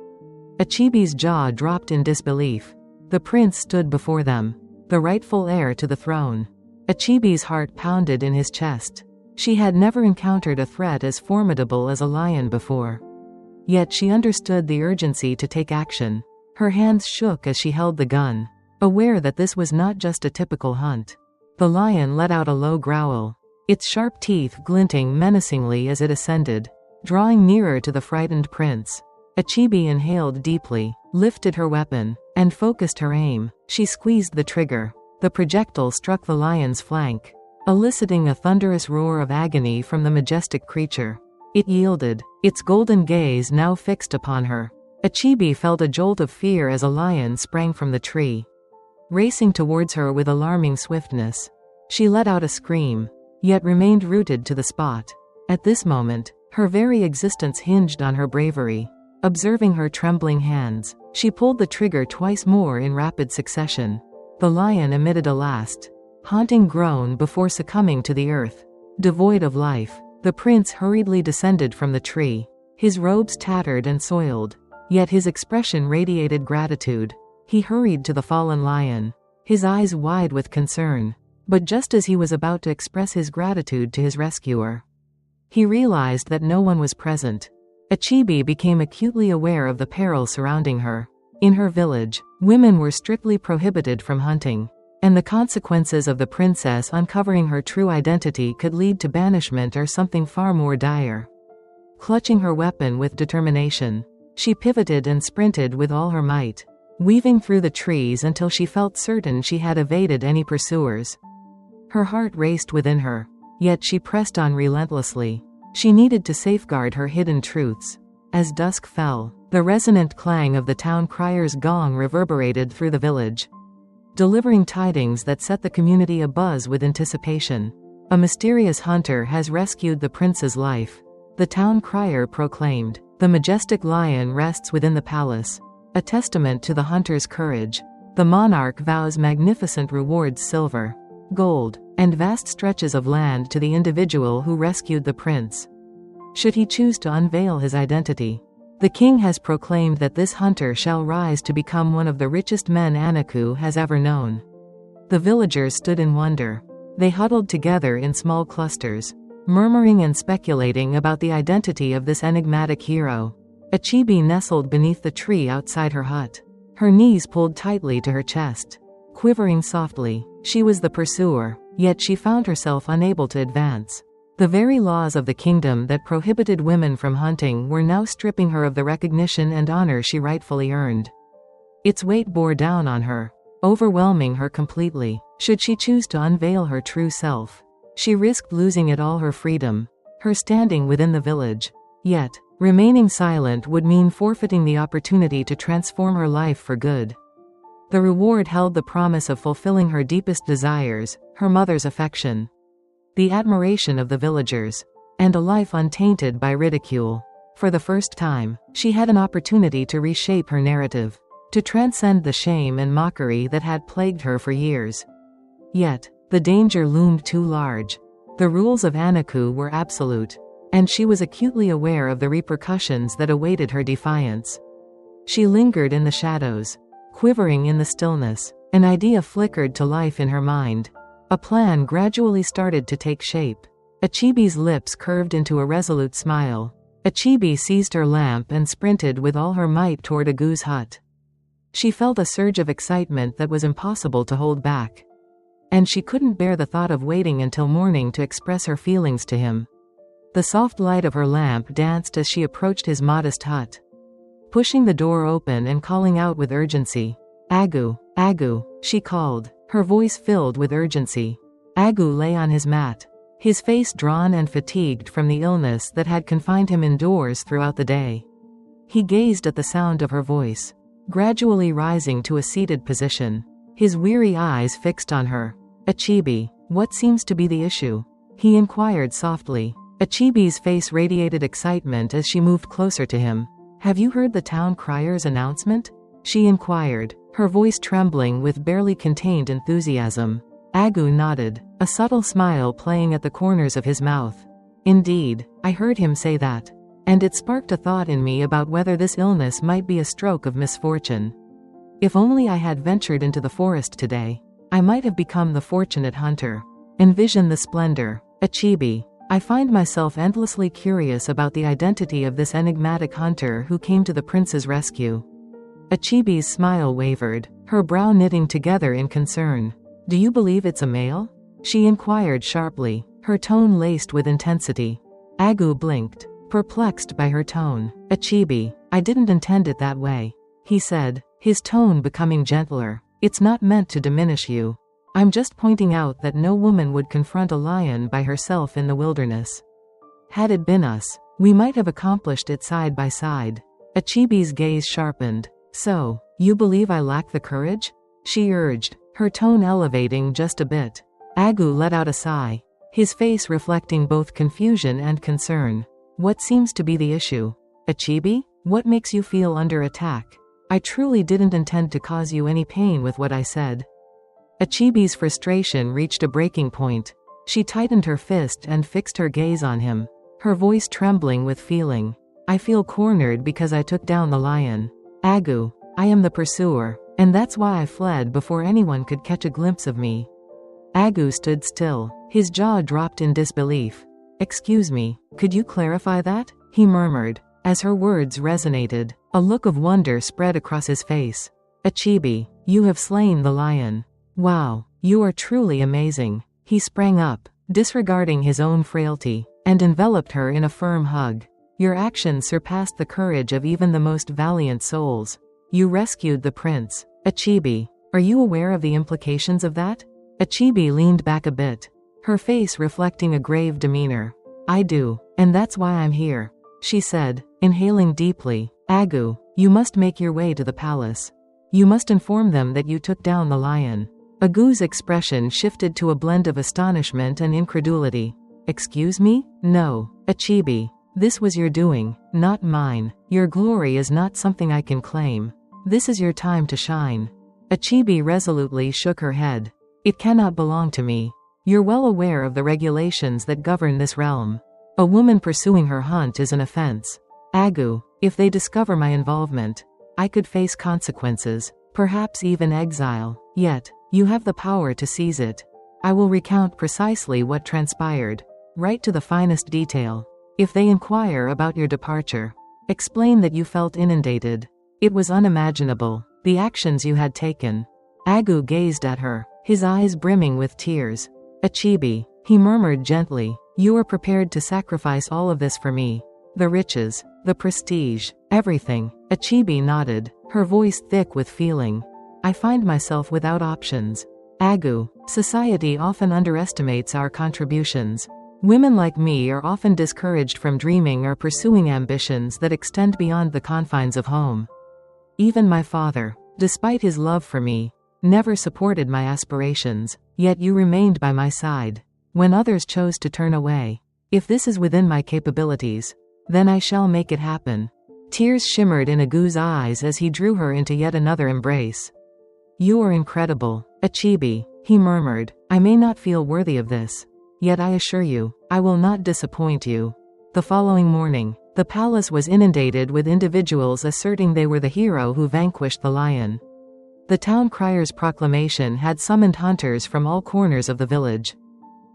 Achibi's jaw dropped in disbelief. The prince stood before them, the rightful heir to the throne. Achibi's heart pounded in his chest. She had never encountered a threat as formidable as a lion before. Yet she understood the urgency to take action. Her hands shook as she held the gun, aware that this was not just a typical hunt. The lion let out a low growl, its sharp teeth glinting menacingly as it ascended, drawing nearer to the frightened prince. Achibi inhaled deeply, lifted her weapon, and focused her aim. She squeezed the trigger. The projectile struck the lion's flank, eliciting a thunderous roar of agony from the majestic creature. It yielded, its golden gaze now fixed upon her. Achibi felt a jolt of fear as a lion sprang from the tree, racing towards her with alarming swiftness. She let out a scream, yet remained rooted to the spot. At this moment, her very existence hinged on her bravery. Observing her trembling hands, she pulled the trigger twice more in rapid succession. The lion emitted a last, haunting groan before succumbing to the earth. Devoid of life, the prince hurriedly descended from the tree, his robes tattered and soiled, yet his expression radiated gratitude. He hurried to the fallen lion, his eyes wide with concern. But just as he was about to express his gratitude to his rescuer, he realized that no one was present. Achibi became acutely aware of the peril surrounding her. In her village, women were strictly prohibited from hunting, and the consequences of the princess uncovering her true identity could lead to banishment or something far more dire. Clutching her weapon with determination, she pivoted and sprinted with all her might, weaving through the trees until she felt certain she had evaded any pursuers. Her heart raced within her, yet she pressed on relentlessly. She needed to safeguard her hidden truths. As dusk fell, the resonant clang of the town crier's gong reverberated through the village, delivering tidings that set the community abuzz with anticipation. A mysterious hunter has rescued the prince's life, the town crier proclaimed. The majestic lion rests within the palace, a testament to the hunter's courage. The monarch vows magnificent rewards: silver, gold, and vast stretches of land to the individual who rescued the prince, should he choose to unveil his identity. The king has proclaimed that this hunter shall rise to become one of the richest men Anaku has ever known. The villagers stood in wonder. They huddled together in small clusters, murmuring and speculating about the identity of this enigmatic hero. Achibi nestled beneath the tree outside her hut, her knees pulled tightly to her chest, quivering softly. She was the pursuer, yet she found herself unable to advance. The very laws of the kingdom that prohibited women from hunting were now stripping her of the recognition and honor she rightfully earned. Its weight bore down on her, overwhelming her completely. Should she choose to unveil her true self, she risked losing it all: her freedom, her standing within the village. Yet, remaining silent would mean forfeiting the opportunity to transform her life for good. The reward held the promise of fulfilling her deepest desires, her mother's affection, the admiration of the villagers, and a life untainted by ridicule. For the first time, she had an opportunity to reshape her narrative, to transcend the shame and mockery that had plagued her for years. Yet, the danger loomed too large. The rules of Anaku were absolute, and she was acutely aware of the repercussions that awaited her defiance. She lingered in the shadows, quivering in the stillness. An idea flickered to life in her mind. A plan gradually started to take shape. Achibi's lips curved into a resolute smile. Achibi seized her lamp and sprinted with all her might toward Agu's hut. She felt a surge of excitement that was impossible to hold back. And she couldn't bear the thought of waiting until morning to express her feelings to him. The soft light of her lamp danced as she approached his modest hut. Pushing the door open and calling out with urgency, "Agu, Agu," she called, her voice filled with urgency. Agu lay on his mat, his face drawn and fatigued from the illness that had confined him indoors throughout the day. He gazed at the sound of her voice, gradually rising to a seated position, his weary eyes fixed on her. "Achibi, what seems to be the issue?" he inquired softly. Achibi's face radiated excitement as she moved closer to him. "Have you heard the town crier's announcement?" she inquired, her voice trembling with barely contained enthusiasm. Agu nodded, a subtle smile playing at the corners of his mouth. "Indeed, I heard him say that. And it sparked a thought in me about whether this illness might be a stroke of misfortune. If only I had ventured into the forest today, I might have become the fortunate hunter. Envision the splendor. Achibi, I find myself endlessly curious about the identity of this enigmatic hunter who came to the prince's rescue." Achibi's smile wavered, her brow knitting together in concern. "Do you believe it's a male?" she inquired sharply, her tone laced with intensity. Agu blinked, perplexed by her tone. "Achibi, I didn't intend it that way," he said, his tone becoming gentler. "It's not meant to diminish you. I'm just pointing out that no woman would confront a lion by herself in the wilderness. Had it been us, we might have accomplished it side by side." Achibi's gaze sharpened. "So, you believe I lack the courage?" she urged, her tone elevating just a bit. Agu let out a sigh, his face reflecting both confusion and concern. "What seems to be the issue? Achibi, what makes you feel under attack? I truly didn't intend to cause you any pain with what I said." Achibi's frustration reached a breaking point. She tightened her fist and fixed her gaze on him, her voice trembling with feeling. "I feel cornered because I took down the lion. Agu, I am the pursuer, and that's why I fled before anyone could catch a glimpse of me." Agu stood still, his jaw dropped in disbelief. "Excuse me, could you clarify that?" he murmured. As her words resonated, a look of wonder spread across his face. "Achibi, you have slain the lion. Wow, you are truly amazing." He sprang up, disregarding his own frailty, and enveloped her in a firm hug. "Your actions surpassed the courage of even the most valiant souls. You rescued the prince. Achibi, are you aware of the implications of that?" Achibi leaned back a bit, her face reflecting a grave demeanor. "I do, and that's why I'm here," she said, inhaling deeply. "Agu, you must make your way to the palace. You must inform them that you took down the lion." Agu's expression shifted to a blend of astonishment and incredulity. "Excuse me? No, Achibi. This was your doing, not mine. Your glory is not something I can claim. This is your time to shine." Achibi resolutely shook her head. "It cannot belong to me. You're well aware of the regulations that govern this realm. A woman pursuing her hunt is an offense. Agu, if they discover my involvement, I could face consequences, perhaps even exile. Yet, you have the power to seize it. I will recount precisely what transpired, right to the finest detail. If they inquire about your departure, explain that you felt inundated. It was unimaginable, the actions you had taken." Agu gazed at her, his eyes brimming with tears. "Achibi," he murmured gently, "you are prepared to sacrifice all of this for me. The riches, the prestige, everything." Achibi nodded, her voice thick with feeling. "I find myself without options. Agu, society often underestimates our contributions. Women like me are often discouraged from dreaming or pursuing ambitions that extend beyond the confines of home. Even my father, despite his love for me, never supported my aspirations, yet you remained by my side when others chose to turn away. If this is within my capabilities, then I shall make it happen." Tears shimmered in Agu's eyes as he drew her into yet another embrace. "You are incredible, Achibi," he murmured. "I may not feel worthy of this, yet I assure you, I will not disappoint you." The following morning, the palace was inundated with individuals asserting they were the hero who vanquished the lion. The town crier's proclamation had summoned hunters from all corners of the village,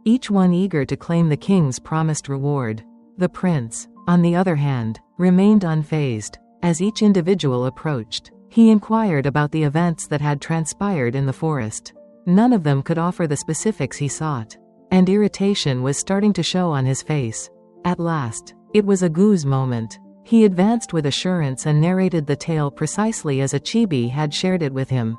each one eager to claim the king's promised reward. The prince, on the other hand, remained unfazed. As each individual approached, He inquired about the events that had transpired in the forest. None of them could offer the specifics he sought, and irritation was starting to show on his face. At last, it was Agu's moment. He advanced with assurance and narrated the tale precisely as Achibi had shared it with him.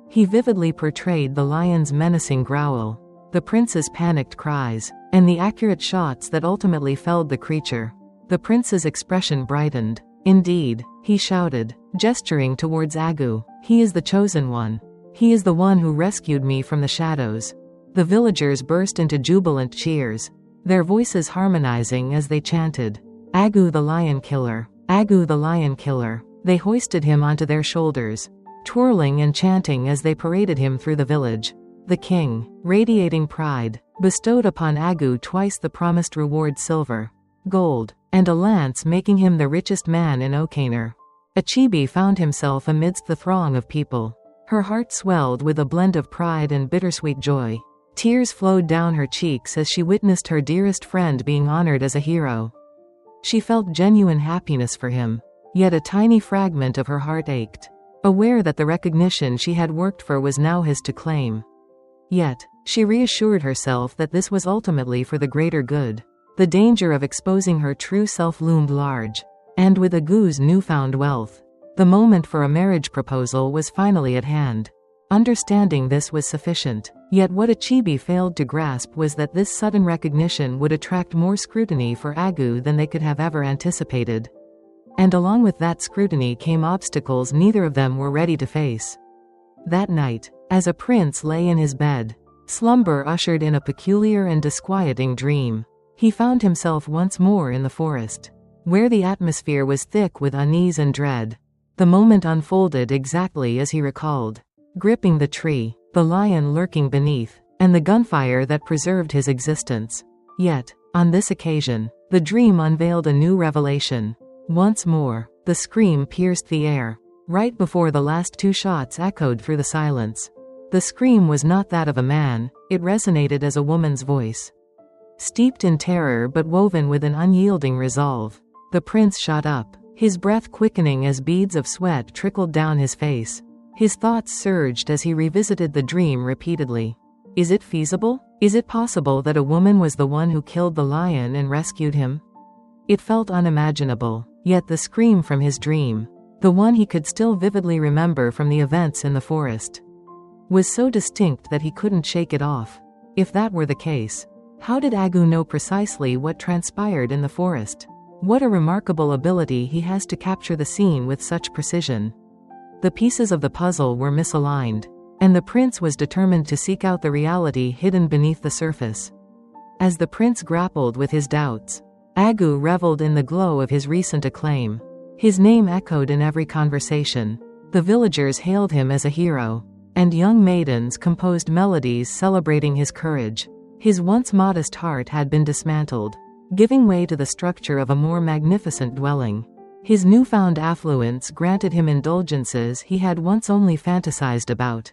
He vividly portrayed the lion's menacing growl, the prince's panicked cries, and the accurate shots that ultimately felled the creature. The prince's expression brightened. "Indeed," he shouted, gesturing towards Agu. "He is the chosen one. He is the one who rescued me from the shadows." The villagers burst into jubilant cheers, their voices harmonizing as they chanted, "Agu the lion killer! Agu the lion killer!" They hoisted him onto their shoulders, twirling and chanting as they paraded him through the village. The king, radiating pride, bestowed upon Agu twice the promised reward: silver, gold, and a lance, making him the richest man in Okaner. Achibi found himself amidst the throng of people. Her heart swelled with a blend of pride and bittersweet joy. Tears flowed down her cheeks as she witnessed her dearest friend being honored as a hero. She felt genuine happiness for him, yet a tiny fragment of her heart ached, aware that the recognition she had worked for was now his to claim. Yet, she reassured herself that this was ultimately for the greater good. The danger of exposing her true self loomed large, and with Agu's newfound wealth, the moment for a marriage proposal was finally at hand. Understanding this was sufficient, yet what Achibi failed to grasp was that this sudden recognition would attract more scrutiny for Agu than they could have ever anticipated. And along with that scrutiny came obstacles neither of them were ready to face. That night, as a prince lay in his bed, slumber ushered in a peculiar and disquieting dream. He found himself once more in the forest, where the atmosphere was thick with unease and dread. The moment unfolded exactly as he recalled. Gripping the tree, the lion lurking beneath, and the gunfire that preserved his existence. Yet, on this occasion, the dream unveiled a new revelation. Once more, the scream pierced the air, right before the last two shots echoed through the silence. The scream was not that of a man, it resonated as a woman's voice. Steeped in terror but woven with an unyielding resolve, the prince shot up, his breath quickening as beads of sweat trickled down his face. His thoughts surged as he revisited the dream repeatedly. Is it feasible? Is it possible that a woman was the one who killed the lion and rescued him? It felt unimaginable, yet the scream from his dream, the one he could still vividly remember from the events in the forest, was so distinct that he couldn't shake it off. If that were the case, how did Agu know precisely what transpired in the forest? What a remarkable ability he has to capture the scene with such precision. The pieces of the puzzle were misaligned, and the prince was determined to seek out the reality hidden beneath the surface. As the prince grappled with his doubts, Agu reveled in the glow of his recent acclaim. His name echoed in every conversation. The villagers hailed him as a hero, and young maidens composed melodies celebrating his courage. His once modest heart had been dismantled, giving way to the structure of a more magnificent dwelling. His newfound affluence granted him indulgences he had once only fantasized about,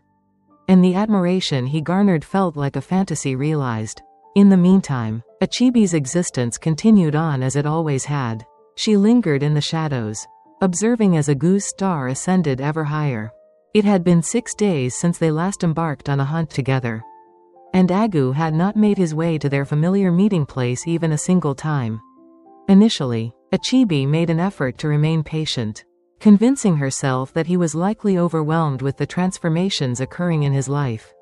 and the admiration he garnered felt like a fantasy realized. In the meantime, Achibi's existence continued on as it always had. She lingered in the shadows, observing as Agu's star ascended ever higher. It had been 6 days since they last embarked on a hunt together, and Agu had not made his way to their familiar meeting place even a single time. Initially, Achibi made an effort to remain patient, convincing herself that he was likely overwhelmed with the transformations occurring in his life.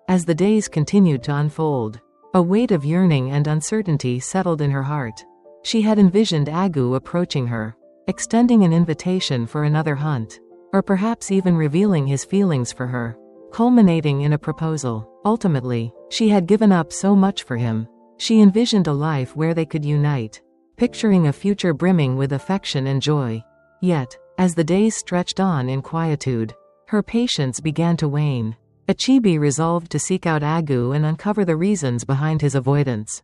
As the days continued to unfold, a weight of yearning and uncertainty settled in her heart. She had envisioned Agu approaching her, extending an invitation for another hunt, or perhaps even revealing his feelings for her, culminating in a proposal. Ultimately, she had given up so much for him. She envisioned a life where they could unite, picturing a future brimming with affection and joy. Yet, as the days stretched on in quietude, her patience began to wane. Achibi resolved to seek out Agu and uncover the reasons behind his avoidance.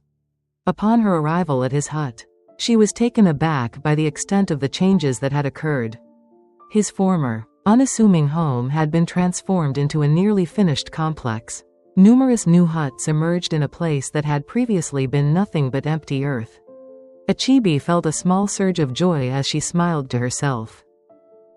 Upon her arrival at his hut, she was taken aback by the extent of the changes that had occurred. His former, unassuming home had been transformed into a nearly finished complex. Numerous new huts emerged in a place that had previously been nothing but empty earth. Achibi felt a small surge of joy as she smiled to herself.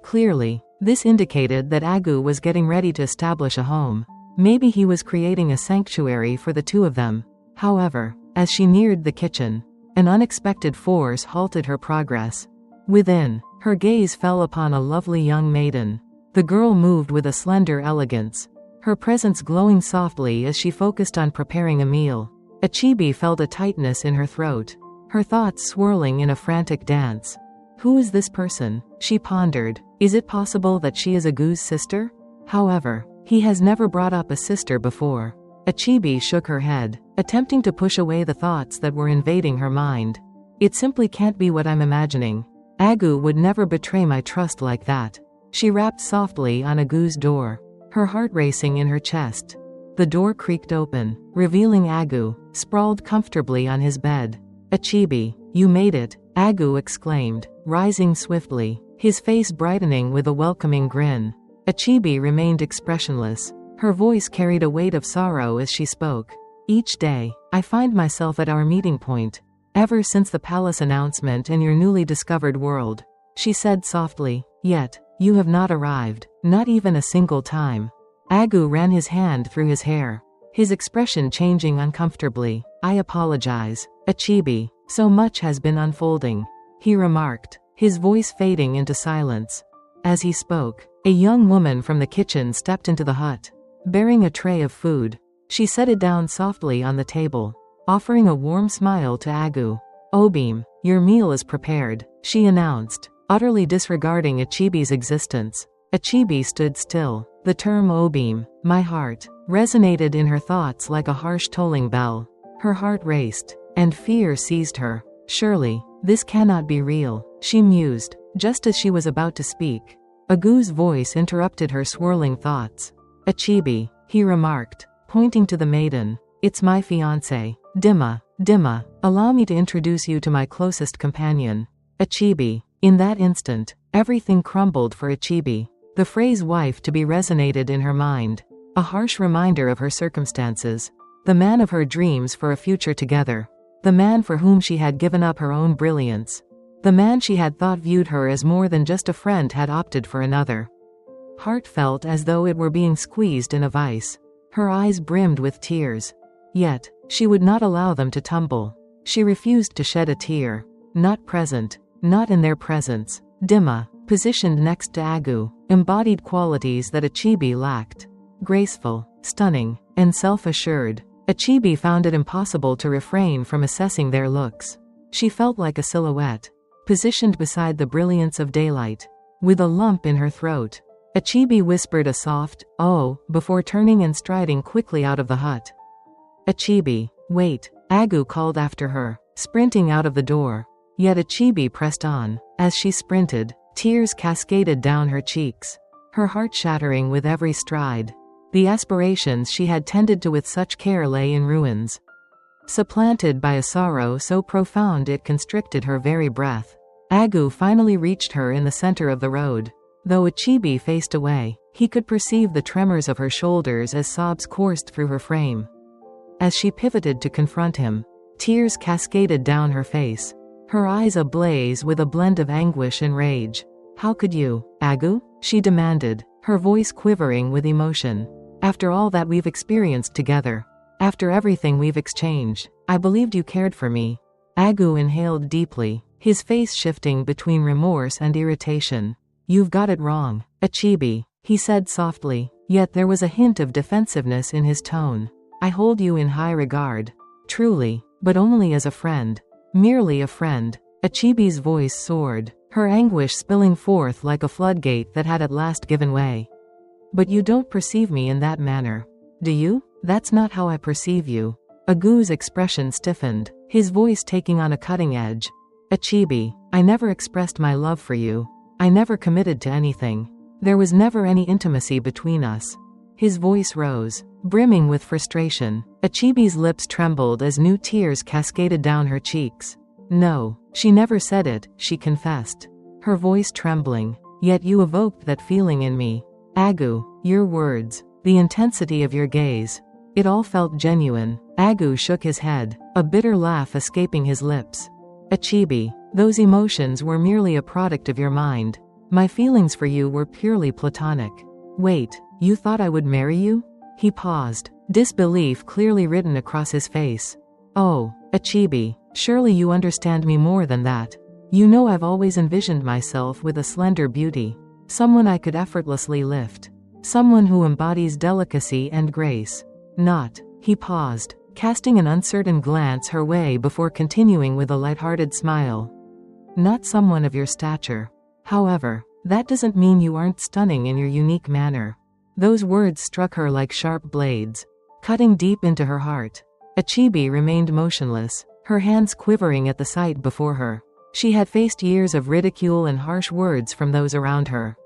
Clearly, This indicated that Agu was getting ready to establish a home. Maybe he was creating a sanctuary for the two of them. However, as she neared the kitchen, an unexpected force halted her progress. Within, her gaze fell upon a lovely young maiden. The girl moved with a slender elegance, her presence glowing softly as she focused on preparing a meal. Achibi felt a tightness in her throat, her thoughts swirling in a frantic dance. Who is this person? She pondered. Is it possible that she is Agu's sister? However, he has never brought up a sister before. Achibi shook her head, attempting to push away the thoughts that were invading her mind. It simply can't be what I'm imagining. Agu would never betray my trust like that. She rapped softly on Agu's door, her heart racing in her chest. The door creaked open, revealing Agu, sprawled comfortably on his bed. Achibi, you made it, Agu exclaimed, rising swiftly, his face brightening with a welcoming grin. Achibi remained expressionless. Her voice carried a weight of sorrow as she spoke. Each day, I find myself at our meeting point. Ever since the palace announcement in your newly discovered world, she said softly. Yet, you have not arrived, not even a single time. Agu ran his hand through his hair, his expression changing uncomfortably. I apologize, Achibi, so much has been unfolding, he remarked, his voice fading into silence. As he spoke, a young woman from the kitchen stepped into the hut, bearing a tray of food. She set it down softly on the table, offering a warm smile to Agu. Obim, your meal is prepared, she announced, utterly disregarding Achibi's existence. Achibi stood still. The term Obim, my heart, resonated in her thoughts like a harsh tolling bell. Her heart raced, and fear seized her. Surely, this cannot be real, she mused, just as she was about to speak. Agu's voice interrupted her swirling thoughts. Achibi, he remarked, pointing to the maiden. It's my fiancé, Dima. Dima, allow me to introduce you to my closest companion. Achibi. In that instant, everything crumbled for Achibi. The phrase wife-to-be resonated in her mind, a harsh reminder of her circumstances. The man of her dreams for a future together. The man for whom she had given up her own brilliance. The man she had thought viewed her as more than just a friend had opted for another. Heart felt as though it were being squeezed in a vice. Her eyes brimmed with tears. Yet, she would not allow them to tumble. She refused to shed a tear. Not present. Not in their presence. Dima, positioned next to Agu, embodied qualities that Achibi lacked. Graceful, stunning, and self-assured. Achibi found it impossible to refrain from assessing their looks. She felt like a silhouette, positioned beside the brilliance of daylight. With a lump in her throat, Achibi whispered a soft, "Oh," before turning and striding quickly out of the hut. Achibi, wait, Agu called after her, sprinting out of the door. Yet Achibi pressed on. As she sprinted, tears cascaded down her cheeks, her heart shattering with every stride. The aspirations she had tended to with such care lay in ruins, supplanted by a sorrow so profound it constricted her very breath. Agu finally reached her in the center of the road. Though Achibi faced away, he could perceive the tremors of her shoulders as sobs coursed through her frame. As she pivoted to confront him, tears cascaded down her face, her eyes ablaze with a blend of anguish and rage. How could you, Agu? She demanded, her voice quivering with emotion. After all that we've experienced together, after everything we've exchanged, I believed you cared for me. Agu inhaled deeply, his face shifting between remorse and irritation. You've got it wrong, Achibi, he said softly, yet there was a hint of defensiveness in his tone. I hold you in high regard. Truly, but only as a friend. Merely a friend. Achibi's voice soared, her anguish spilling forth like a floodgate that had at last given way. But you don't perceive me in that manner, do you? That's not how I perceive you. Agu's expression stiffened, his voice taking on a cutting edge. Achibi, I never expressed my love for you. I never committed to anything. There was never any intimacy between us. His voice rose, brimming with frustration. Achibi's lips trembled as new tears cascaded down her cheeks. No, she never said it, she confessed, her voice trembling. Yet you evoked that feeling in me. Agu, your words, the intensity of your gaze, it all felt genuine. Agu shook his head, a bitter laugh escaping his lips. Achibi, those emotions were merely a product of your mind. My feelings for you were purely platonic. Wait, you thought I would marry you? He paused, disbelief clearly written across his face. Oh, Achibi, surely you understand me more than that. You know I've always envisioned myself with a slender beauty. Someone I could effortlessly lift. Someone who embodies delicacy and grace. Not. He paused, casting an uncertain glance her way before continuing with a light-hearted smile. Not someone of your stature. However, that doesn't mean you aren't stunning in your unique manner. Those words struck her like sharp blades, cutting deep into her heart. Achibi remained motionless, her hands quivering at the sight before her. She had faced years of ridicule and harsh words from those around her.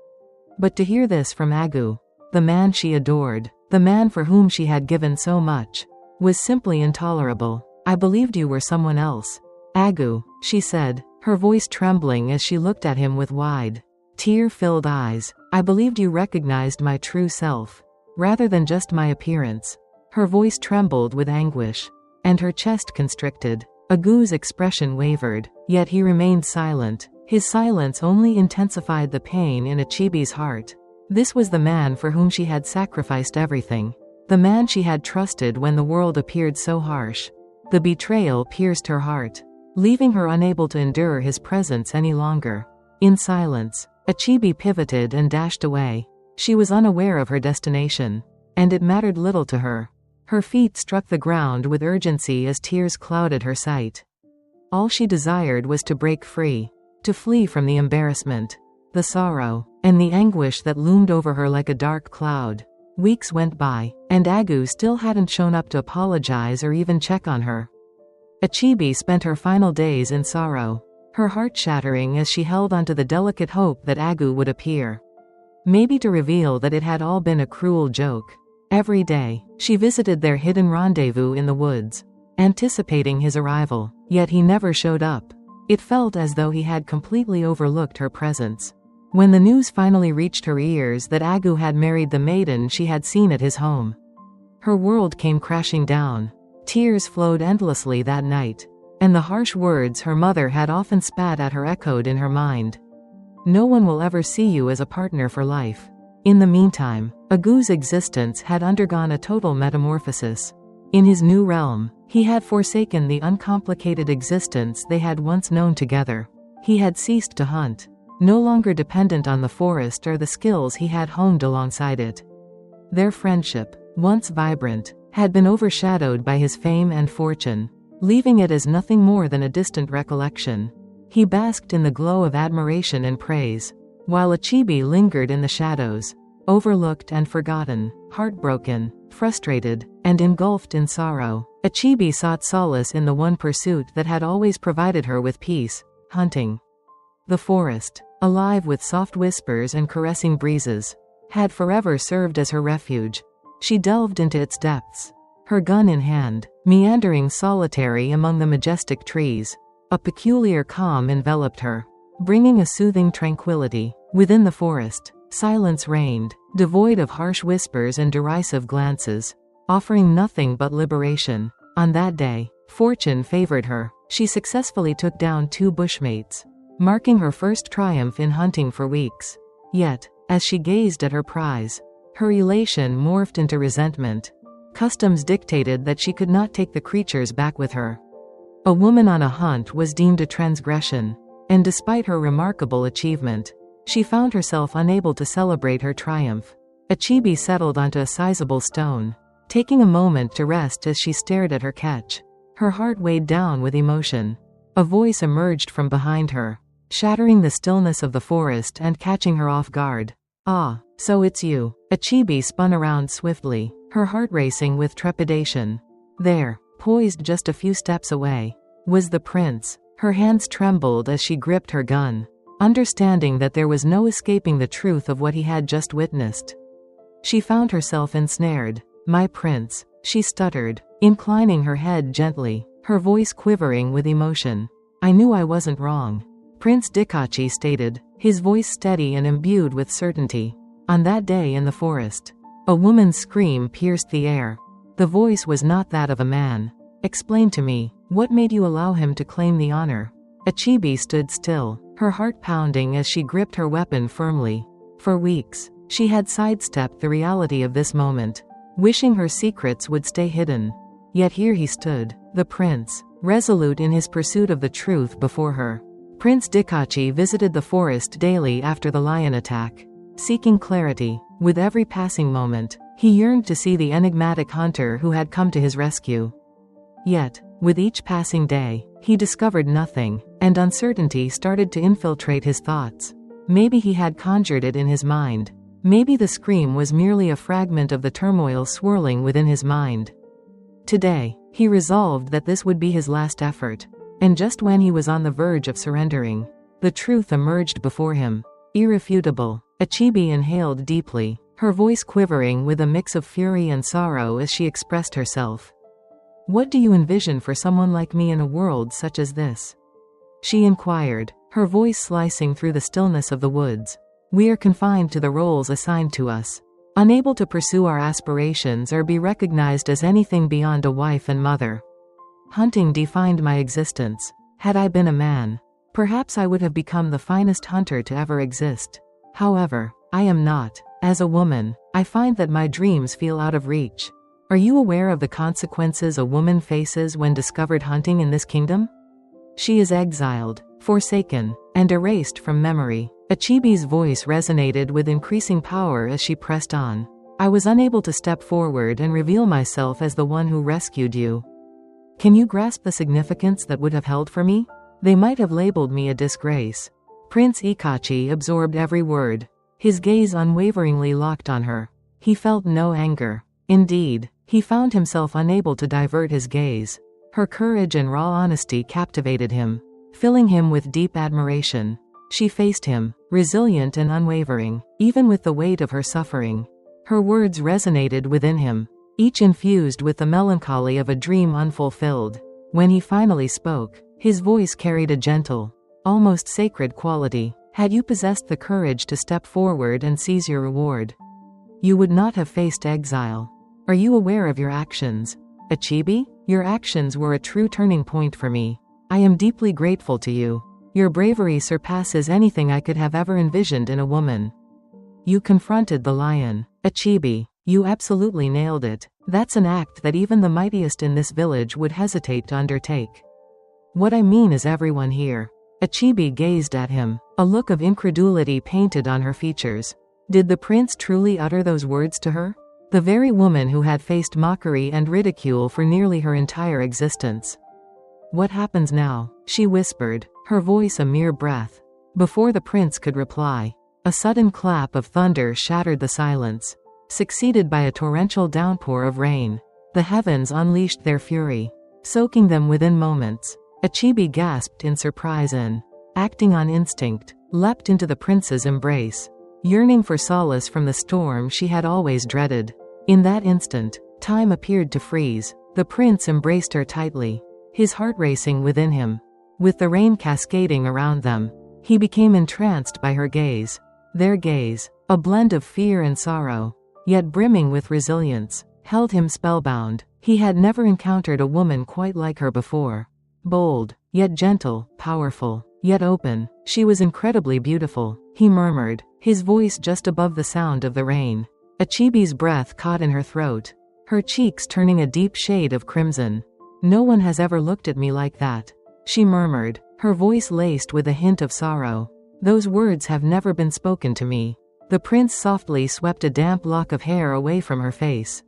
But to hear this from Agu, the man she adored, the man for whom she had given so much, was simply intolerable. I believed you were someone else. Agu, she said, her voice trembling as she looked at him with wide, tear-filled eyes. I believed you recognized my true self, rather than just my appearance. Her voice trembled with anguish, and her chest constricted. Agu's expression wavered, yet he remained silent. His silence only intensified the pain in Achibi's heart. This was the man for whom she had sacrificed everything. The man she had trusted when the world appeared so harsh. The betrayal pierced her heart, leaving her unable to endure his presence any longer. In silence, Achibi pivoted and dashed away. She was unaware of her destination, and it mattered little to her. Her feet struck the ground with urgency as tears clouded her sight. All she desired was to break free, to flee from the embarrassment, the sorrow, and the anguish that loomed over her like a dark cloud. Weeks went by, and Agu still hadn't shown up to apologize or even check on her. Achibi spent her final days in sorrow, her heart shattering as she held onto the delicate hope that Agu would appear. Maybe to reveal that it had all been a cruel joke. Every day, she visited their hidden rendezvous in the woods, anticipating his arrival, yet he never showed up. It felt as though he had completely overlooked her presence. When the news finally reached her ears that Agu had married the maiden she had seen at his home, her world came crashing down. Tears flowed endlessly that night, and the harsh words her mother had often spat at her echoed in her mind. No one will ever see you as a partner for life. In the meantime, Agu's existence had undergone a total metamorphosis. In his new realm, he had forsaken the uncomplicated existence they had once known together. He had ceased to hunt, no longer dependent on the forest or the skills he had honed alongside it. Their friendship, once vibrant, had been overshadowed by his fame and fortune, leaving it as nothing more than a distant recollection. He basked in the glow of admiration and praise, while Achibi lingered in the shadows, overlooked and forgotten, heartbroken, frustrated, and engulfed in sorrow. Achibi sought solace in the one pursuit that had always provided her with peace: hunting. The forest, alive with soft whispers and caressing breezes, had forever served as her refuge. She delved into its depths, her gun in hand, meandering solitary among the majestic trees. A peculiar calm enveloped her, bringing a soothing tranquility. Within the forest, silence reigned, devoid of harsh whispers and derisive glances, offering nothing but liberation. On that day, fortune favored her. She successfully took down 2 bushmates, marking her first triumph in hunting for weeks. Yet, as she gazed at her prize, her elation morphed into resentment. Customs dictated that she could not take the creatures back with her. A woman on a hunt was deemed a transgression, and despite her remarkable achievement, she found herself unable to celebrate her triumph. Achibi settled onto a sizable stone, taking a moment to rest as she stared at her catch. Her heart weighed down with emotion. A voice emerged from behind her, shattering the stillness of the forest and catching her off guard. "Ah, so it's you." Achibi spun around swiftly, her heart racing with trepidation. There, poised just a few steps away, was the prince. Her hands trembled as she gripped her gun, understanding that there was no escaping the truth of what he had just witnessed. She found herself ensnared. "My prince," she stuttered, inclining her head gently, her voice quivering with emotion. "I knew I wasn't wrong," Prince Dikachi stated, his voice steady and imbued with certainty. On that day in the forest, a woman's scream pierced the air. The voice was not that of a man. "Explain to me, what made you allow him to claim the honor?" Achibi stood still, her heart pounding as she gripped her weapon firmly. For weeks, she had sidestepped the reality of this moment, wishing her secrets would stay hidden. Yet here he stood, the prince, resolute in his pursuit of the truth before her. Prince Dikachi visited the forest daily after the lion attack, seeking clarity. With every passing moment, he yearned to see the enigmatic hunter who had come to his rescue. Yet, with each passing day, he discovered nothing, and uncertainty started to infiltrate his thoughts. Maybe he had conjured it in his mind. Maybe the scream was merely a fragment of the turmoil swirling within his mind. Today, he resolved that this would be his last effort. And just when he was on the verge of surrendering, the truth emerged before him. Irrefutable. Achibi inhaled deeply, her voice quivering with a mix of fury and sorrow as she expressed herself. "What do you envision for someone like me in a world such as this?" she inquired, her voice slicing through the stillness of the woods. "We are confined to the roles assigned to us, unable to pursue our aspirations or be recognized as anything beyond a wife and mother. Hunting defined my existence. Had I been a man, perhaps I would have become the finest hunter to ever exist. However, I am not. As a woman, I find that my dreams feel out of reach. Are you aware of the consequences a woman faces when discovered hunting in this kingdom? She is exiled, forsaken, and erased from memory." Achibi's voice resonated with increasing power as she pressed on. "I was unable to step forward and reveal myself as the one who rescued you. Can you grasp the significance that would have held for me? They might have labeled me a disgrace." Prince Ikachi absorbed every word, his gaze unwaveringly locked on her. He felt no anger. Indeed, he found himself unable to divert his gaze. Her courage and raw honesty captivated him, filling him with deep admiration. She faced him, resilient and unwavering, even with the weight of her suffering. Her words resonated within him, each infused with the melancholy of a dream unfulfilled. When he finally spoke, his voice carried a gentle, almost sacred quality. "Had you possessed the courage to step forward and seize your reward, you would not have faced exile. Are you aware of your actions, Achibi? Your actions were a true turning point for me. I am deeply grateful to you. Your bravery surpasses anything I could have ever envisioned in a woman. You confronted the lion, Achibi. You absolutely nailed it. That's an act that even the mightiest in this village would hesitate to undertake. What I mean is everyone here." Achibi gazed at him, a look of incredulity painted on her features. Did the prince truly utter those words to her? The very woman who had faced mockery and ridicule for nearly her entire existence. "What happens now?" she whispered, her voice a mere breath. Before the prince could reply, a sudden clap of thunder shattered the silence, succeeded by a torrential downpour of rain. The heavens unleashed their fury, soaking them within moments. Achibi gasped in surprise and, acting on instinct, leapt into the prince's embrace, yearning for solace from the storm she had always dreaded. In that instant, time appeared to freeze. The prince embraced her tightly, his heart racing within him. With the rain cascading around them, he became entranced by her gaze. Their gaze, a blend of fear and sorrow, yet brimming with resilience, held him spellbound. He had never encountered a woman quite like her before. Bold, yet gentle, powerful, yet open. She was incredibly beautiful, he murmured, his voice just above the sound of the rain. Achibi's breath caught in her throat, her cheeks turning a deep shade of crimson. "No one has ever looked at me like that," she murmured, her voice laced with a hint of sorrow. "Those words have never been spoken to me." The prince softly swept a damp lock of hair away from her face,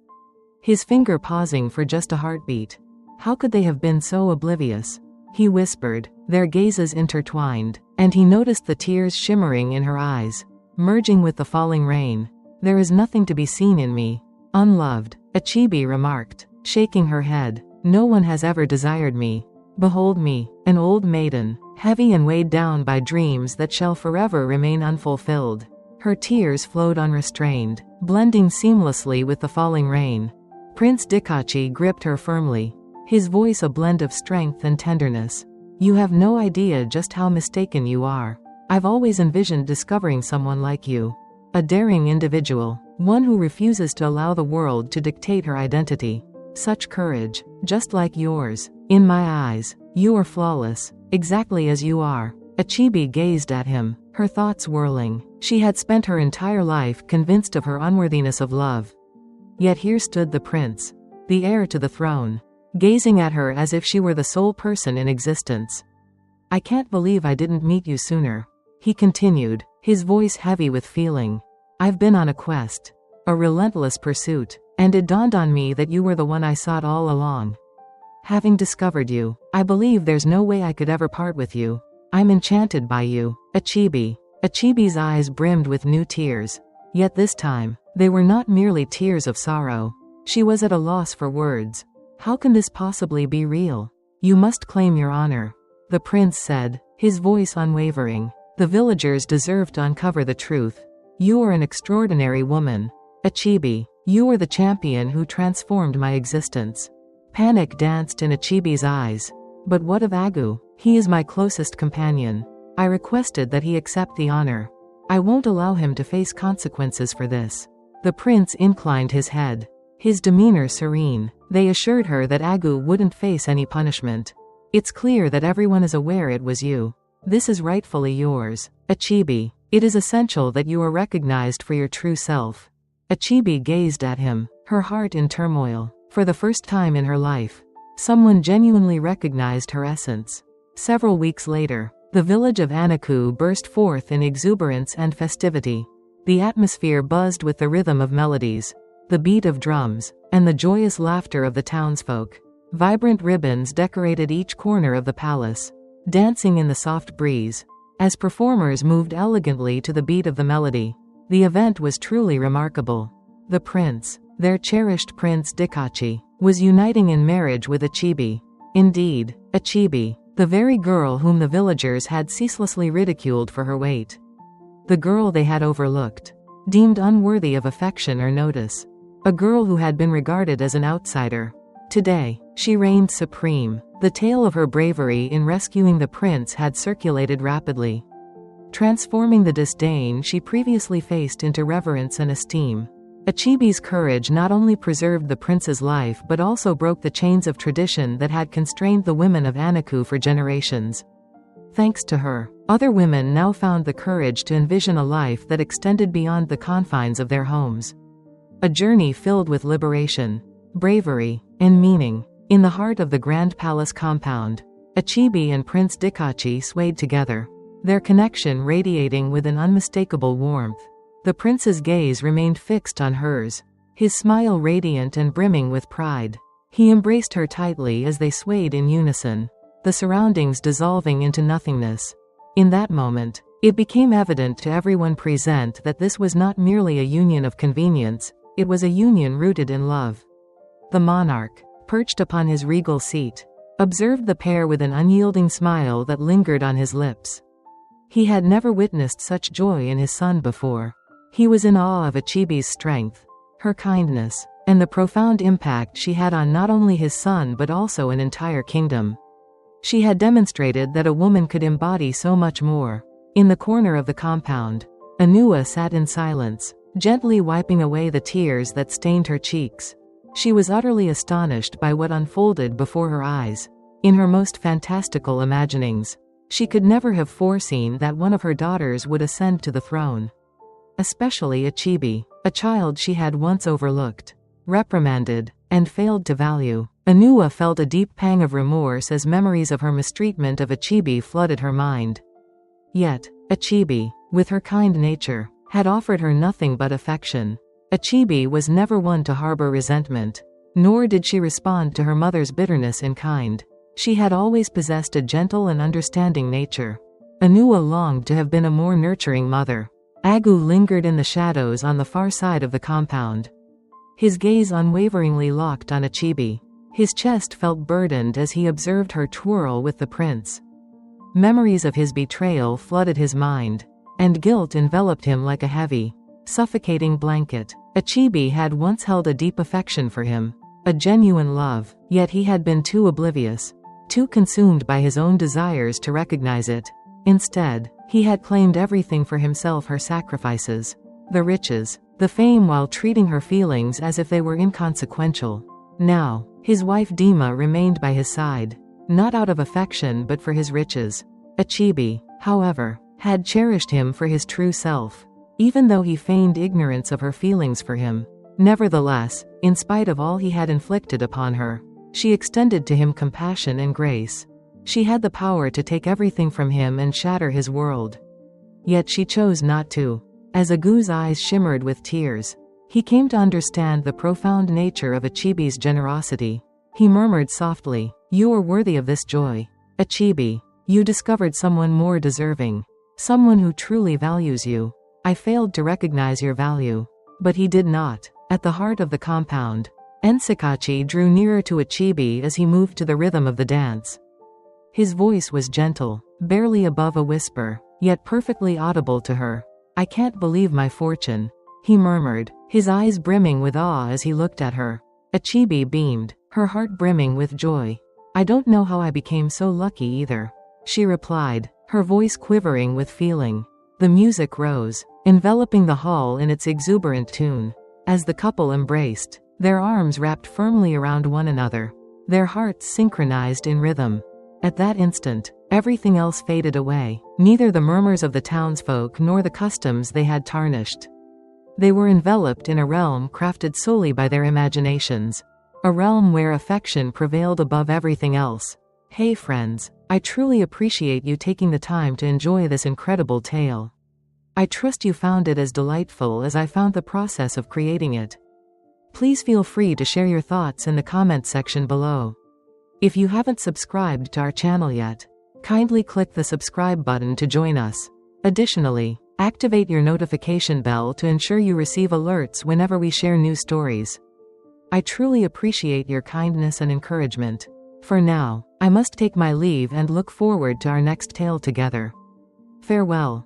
his finger pausing for just a heartbeat. "How could they have been so oblivious?" he whispered, their gazes intertwined, and he noticed the tears shimmering in her eyes, merging with the falling rain. "There is nothing to be seen in me, unloved," Achibi remarked, shaking her head. "No one has ever desired me. Behold me, an old maiden, heavy and weighed down by dreams that shall forever remain unfulfilled." Her tears flowed unrestrained, blending seamlessly with the falling rain. Prince Dikachi gripped her firmly, his voice a blend of strength and tenderness. "You have no idea just how mistaken you are. I've always envisioned discovering someone like you. A daring individual, one who refuses to allow the world to dictate her identity. Such courage, just like yours. In my eyes, you are flawless, exactly as you are." Achibi gazed at him, her thoughts whirling. She had spent her entire life convinced of her unworthiness of love. Yet here stood the prince, the heir to the throne, gazing at her as if she were the sole person in existence. "I can't believe I didn't meet you sooner," he continued, his voice heavy with feeling. "I've been on a quest, a relentless pursuit, and it dawned on me that you were the one I sought all along. Having discovered you, I believe there's no way I could ever part with you. I'm enchanted by you, Achibi." Achibi's eyes brimmed with new tears. Yet this time, they were not merely tears of sorrow. She was at a loss for words. "How can this possibly be real? You must claim your honor," the prince said, his voice unwavering. "The villagers deserve to uncover the truth. You are an extraordinary woman, Achibi. You are the champion who transformed my existence." Panic danced in Achibi's eyes. "But what of Agu? He is my closest companion. I requested that he accept the honor. I won't allow him to face consequences for this." The prince inclined his head, his demeanor serene. They assured her that Agu wouldn't face any punishment. "It's clear that everyone is aware it was you. This is rightfully yours, Achibi. It is essential that you are recognized for your true self." Achibi gazed at him, her heart in turmoil. For the first time in her life, someone genuinely recognized her essence. Several weeks later, the village of Anaku burst forth in exuberance and festivity. The atmosphere buzzed with the rhythm of melodies, the beat of drums, and the joyous laughter of the townsfolk. Vibrant ribbons decorated each corner of the palace, dancing in the soft breeze, as performers moved elegantly to the beat of the melody. The event was truly remarkable. The prince, their cherished Prince Dikachi, was uniting in marriage with Achibi. Indeed, Achibi, the very girl whom the villagers had ceaselessly ridiculed for her weight. The girl they had overlooked, deemed unworthy of affection or notice. A girl who had been regarded as an outsider. Today, she reigned supreme. The tale of her bravery in rescuing the prince had circulated rapidly, transforming the disdain she previously faced into reverence and esteem. Achibi's courage not only preserved the prince's life but also broke the chains of tradition that had constrained the women of Anaku for generations. Thanks to her, other women now found the courage to envision a life that extended beyond the confines of their homes. A journey filled with liberation, bravery, and meaning. In the heart of the Grand Palace compound, Achibi and Prince Dikachi swayed together, their connection radiating with an unmistakable warmth. The prince's gaze remained fixed on hers, his smile radiant and brimming with pride. He embraced her tightly as they swayed in unison, the surroundings dissolving into nothingness. In that moment, it became evident to everyone present that this was not merely a union of convenience, it was a union rooted in love. The monarch, perched upon his regal seat, observed the pair with an unyielding smile that lingered on his lips. He had never witnessed such joy in his son before. He was in awe of Achibi's strength, her kindness, and the profound impact she had on not only his son but also an entire kingdom. She had demonstrated that a woman could embody so much more. In the corner of the compound, Anua sat in silence, gently wiping away the tears that stained her cheeks. She was utterly astonished by what unfolded before her eyes. In her most fantastical imaginings, she could never have foreseen that one of her daughters would ascend to the throne. Especially Achibi, a child she had once overlooked, reprimanded, and failed to value. Anua felt a deep pang of remorse as memories of her mistreatment of Achibi flooded her mind. Yet, Achibi, with her kind nature, had offered her nothing but affection. Achibi was never one to harbor resentment, nor did she respond to her mother's bitterness in kind. She had always possessed a gentle and understanding nature. Anua longed to have been a more nurturing mother. Agu lingered in the shadows on the far side of the compound, his gaze unwaveringly locked on Achibi. His chest felt burdened as he observed her twirl with the prince. Memories of his betrayal flooded his mind, and guilt enveloped him like a heavy, suffocating blanket. Achibi had once held a deep affection for him, a genuine love, yet he had been too oblivious, too consumed by his own desires to recognize it. Instead, he had claimed everything for himself: her sacrifices, the riches, the fame, while treating her feelings as if they were inconsequential. Now, his wife Dima remained by his side, not out of affection but for his riches. Achibi, however, had cherished him for his true self, even though he feigned ignorance of her feelings for him. Nevertheless, in spite of all he had inflicted upon her, she extended to him compassion and grace. She had the power to take everything from him and shatter his world. Yet she chose not to. As Agu's eyes shimmered with tears, he came to understand the profound nature of Achibi's generosity. He murmured softly, "You are worthy of this joy. Achibi, you discovered someone more deserving. Someone who truly values you. I failed to recognize your value." But he did not. At the heart of the compound, Ensikachi drew nearer to Achibi as he moved to the rhythm of the dance. His voice was gentle, barely above a whisper, yet perfectly audible to her. "I can't believe my fortune," he murmured, his eyes brimming with awe as he looked at her. Achibi beamed, her heart brimming with joy. "I don't know how I became so lucky either," she replied, her voice quivering with feeling. The music rose, enveloping the hall in its exuberant tune. As the couple embraced, their arms wrapped firmly around one another, their hearts synchronized in rhythm. At that instant, everything else faded away, neither the murmurs of the townsfolk nor the customs they had tarnished. They were enveloped in a realm crafted solely by their imaginations, a realm where affection prevailed above everything else. Hey friends, I truly appreciate you taking the time to enjoy this incredible tale. I trust you found it as delightful as I found the process of creating it. Please feel free to share your thoughts in the comment section below. If you haven't subscribed to our channel yet, kindly click the subscribe button to join us. Additionally, activate your notification bell to ensure you receive alerts whenever we share new stories. I truly appreciate your kindness and encouragement. For now, I must take my leave and look forward to our next tale together. Farewell.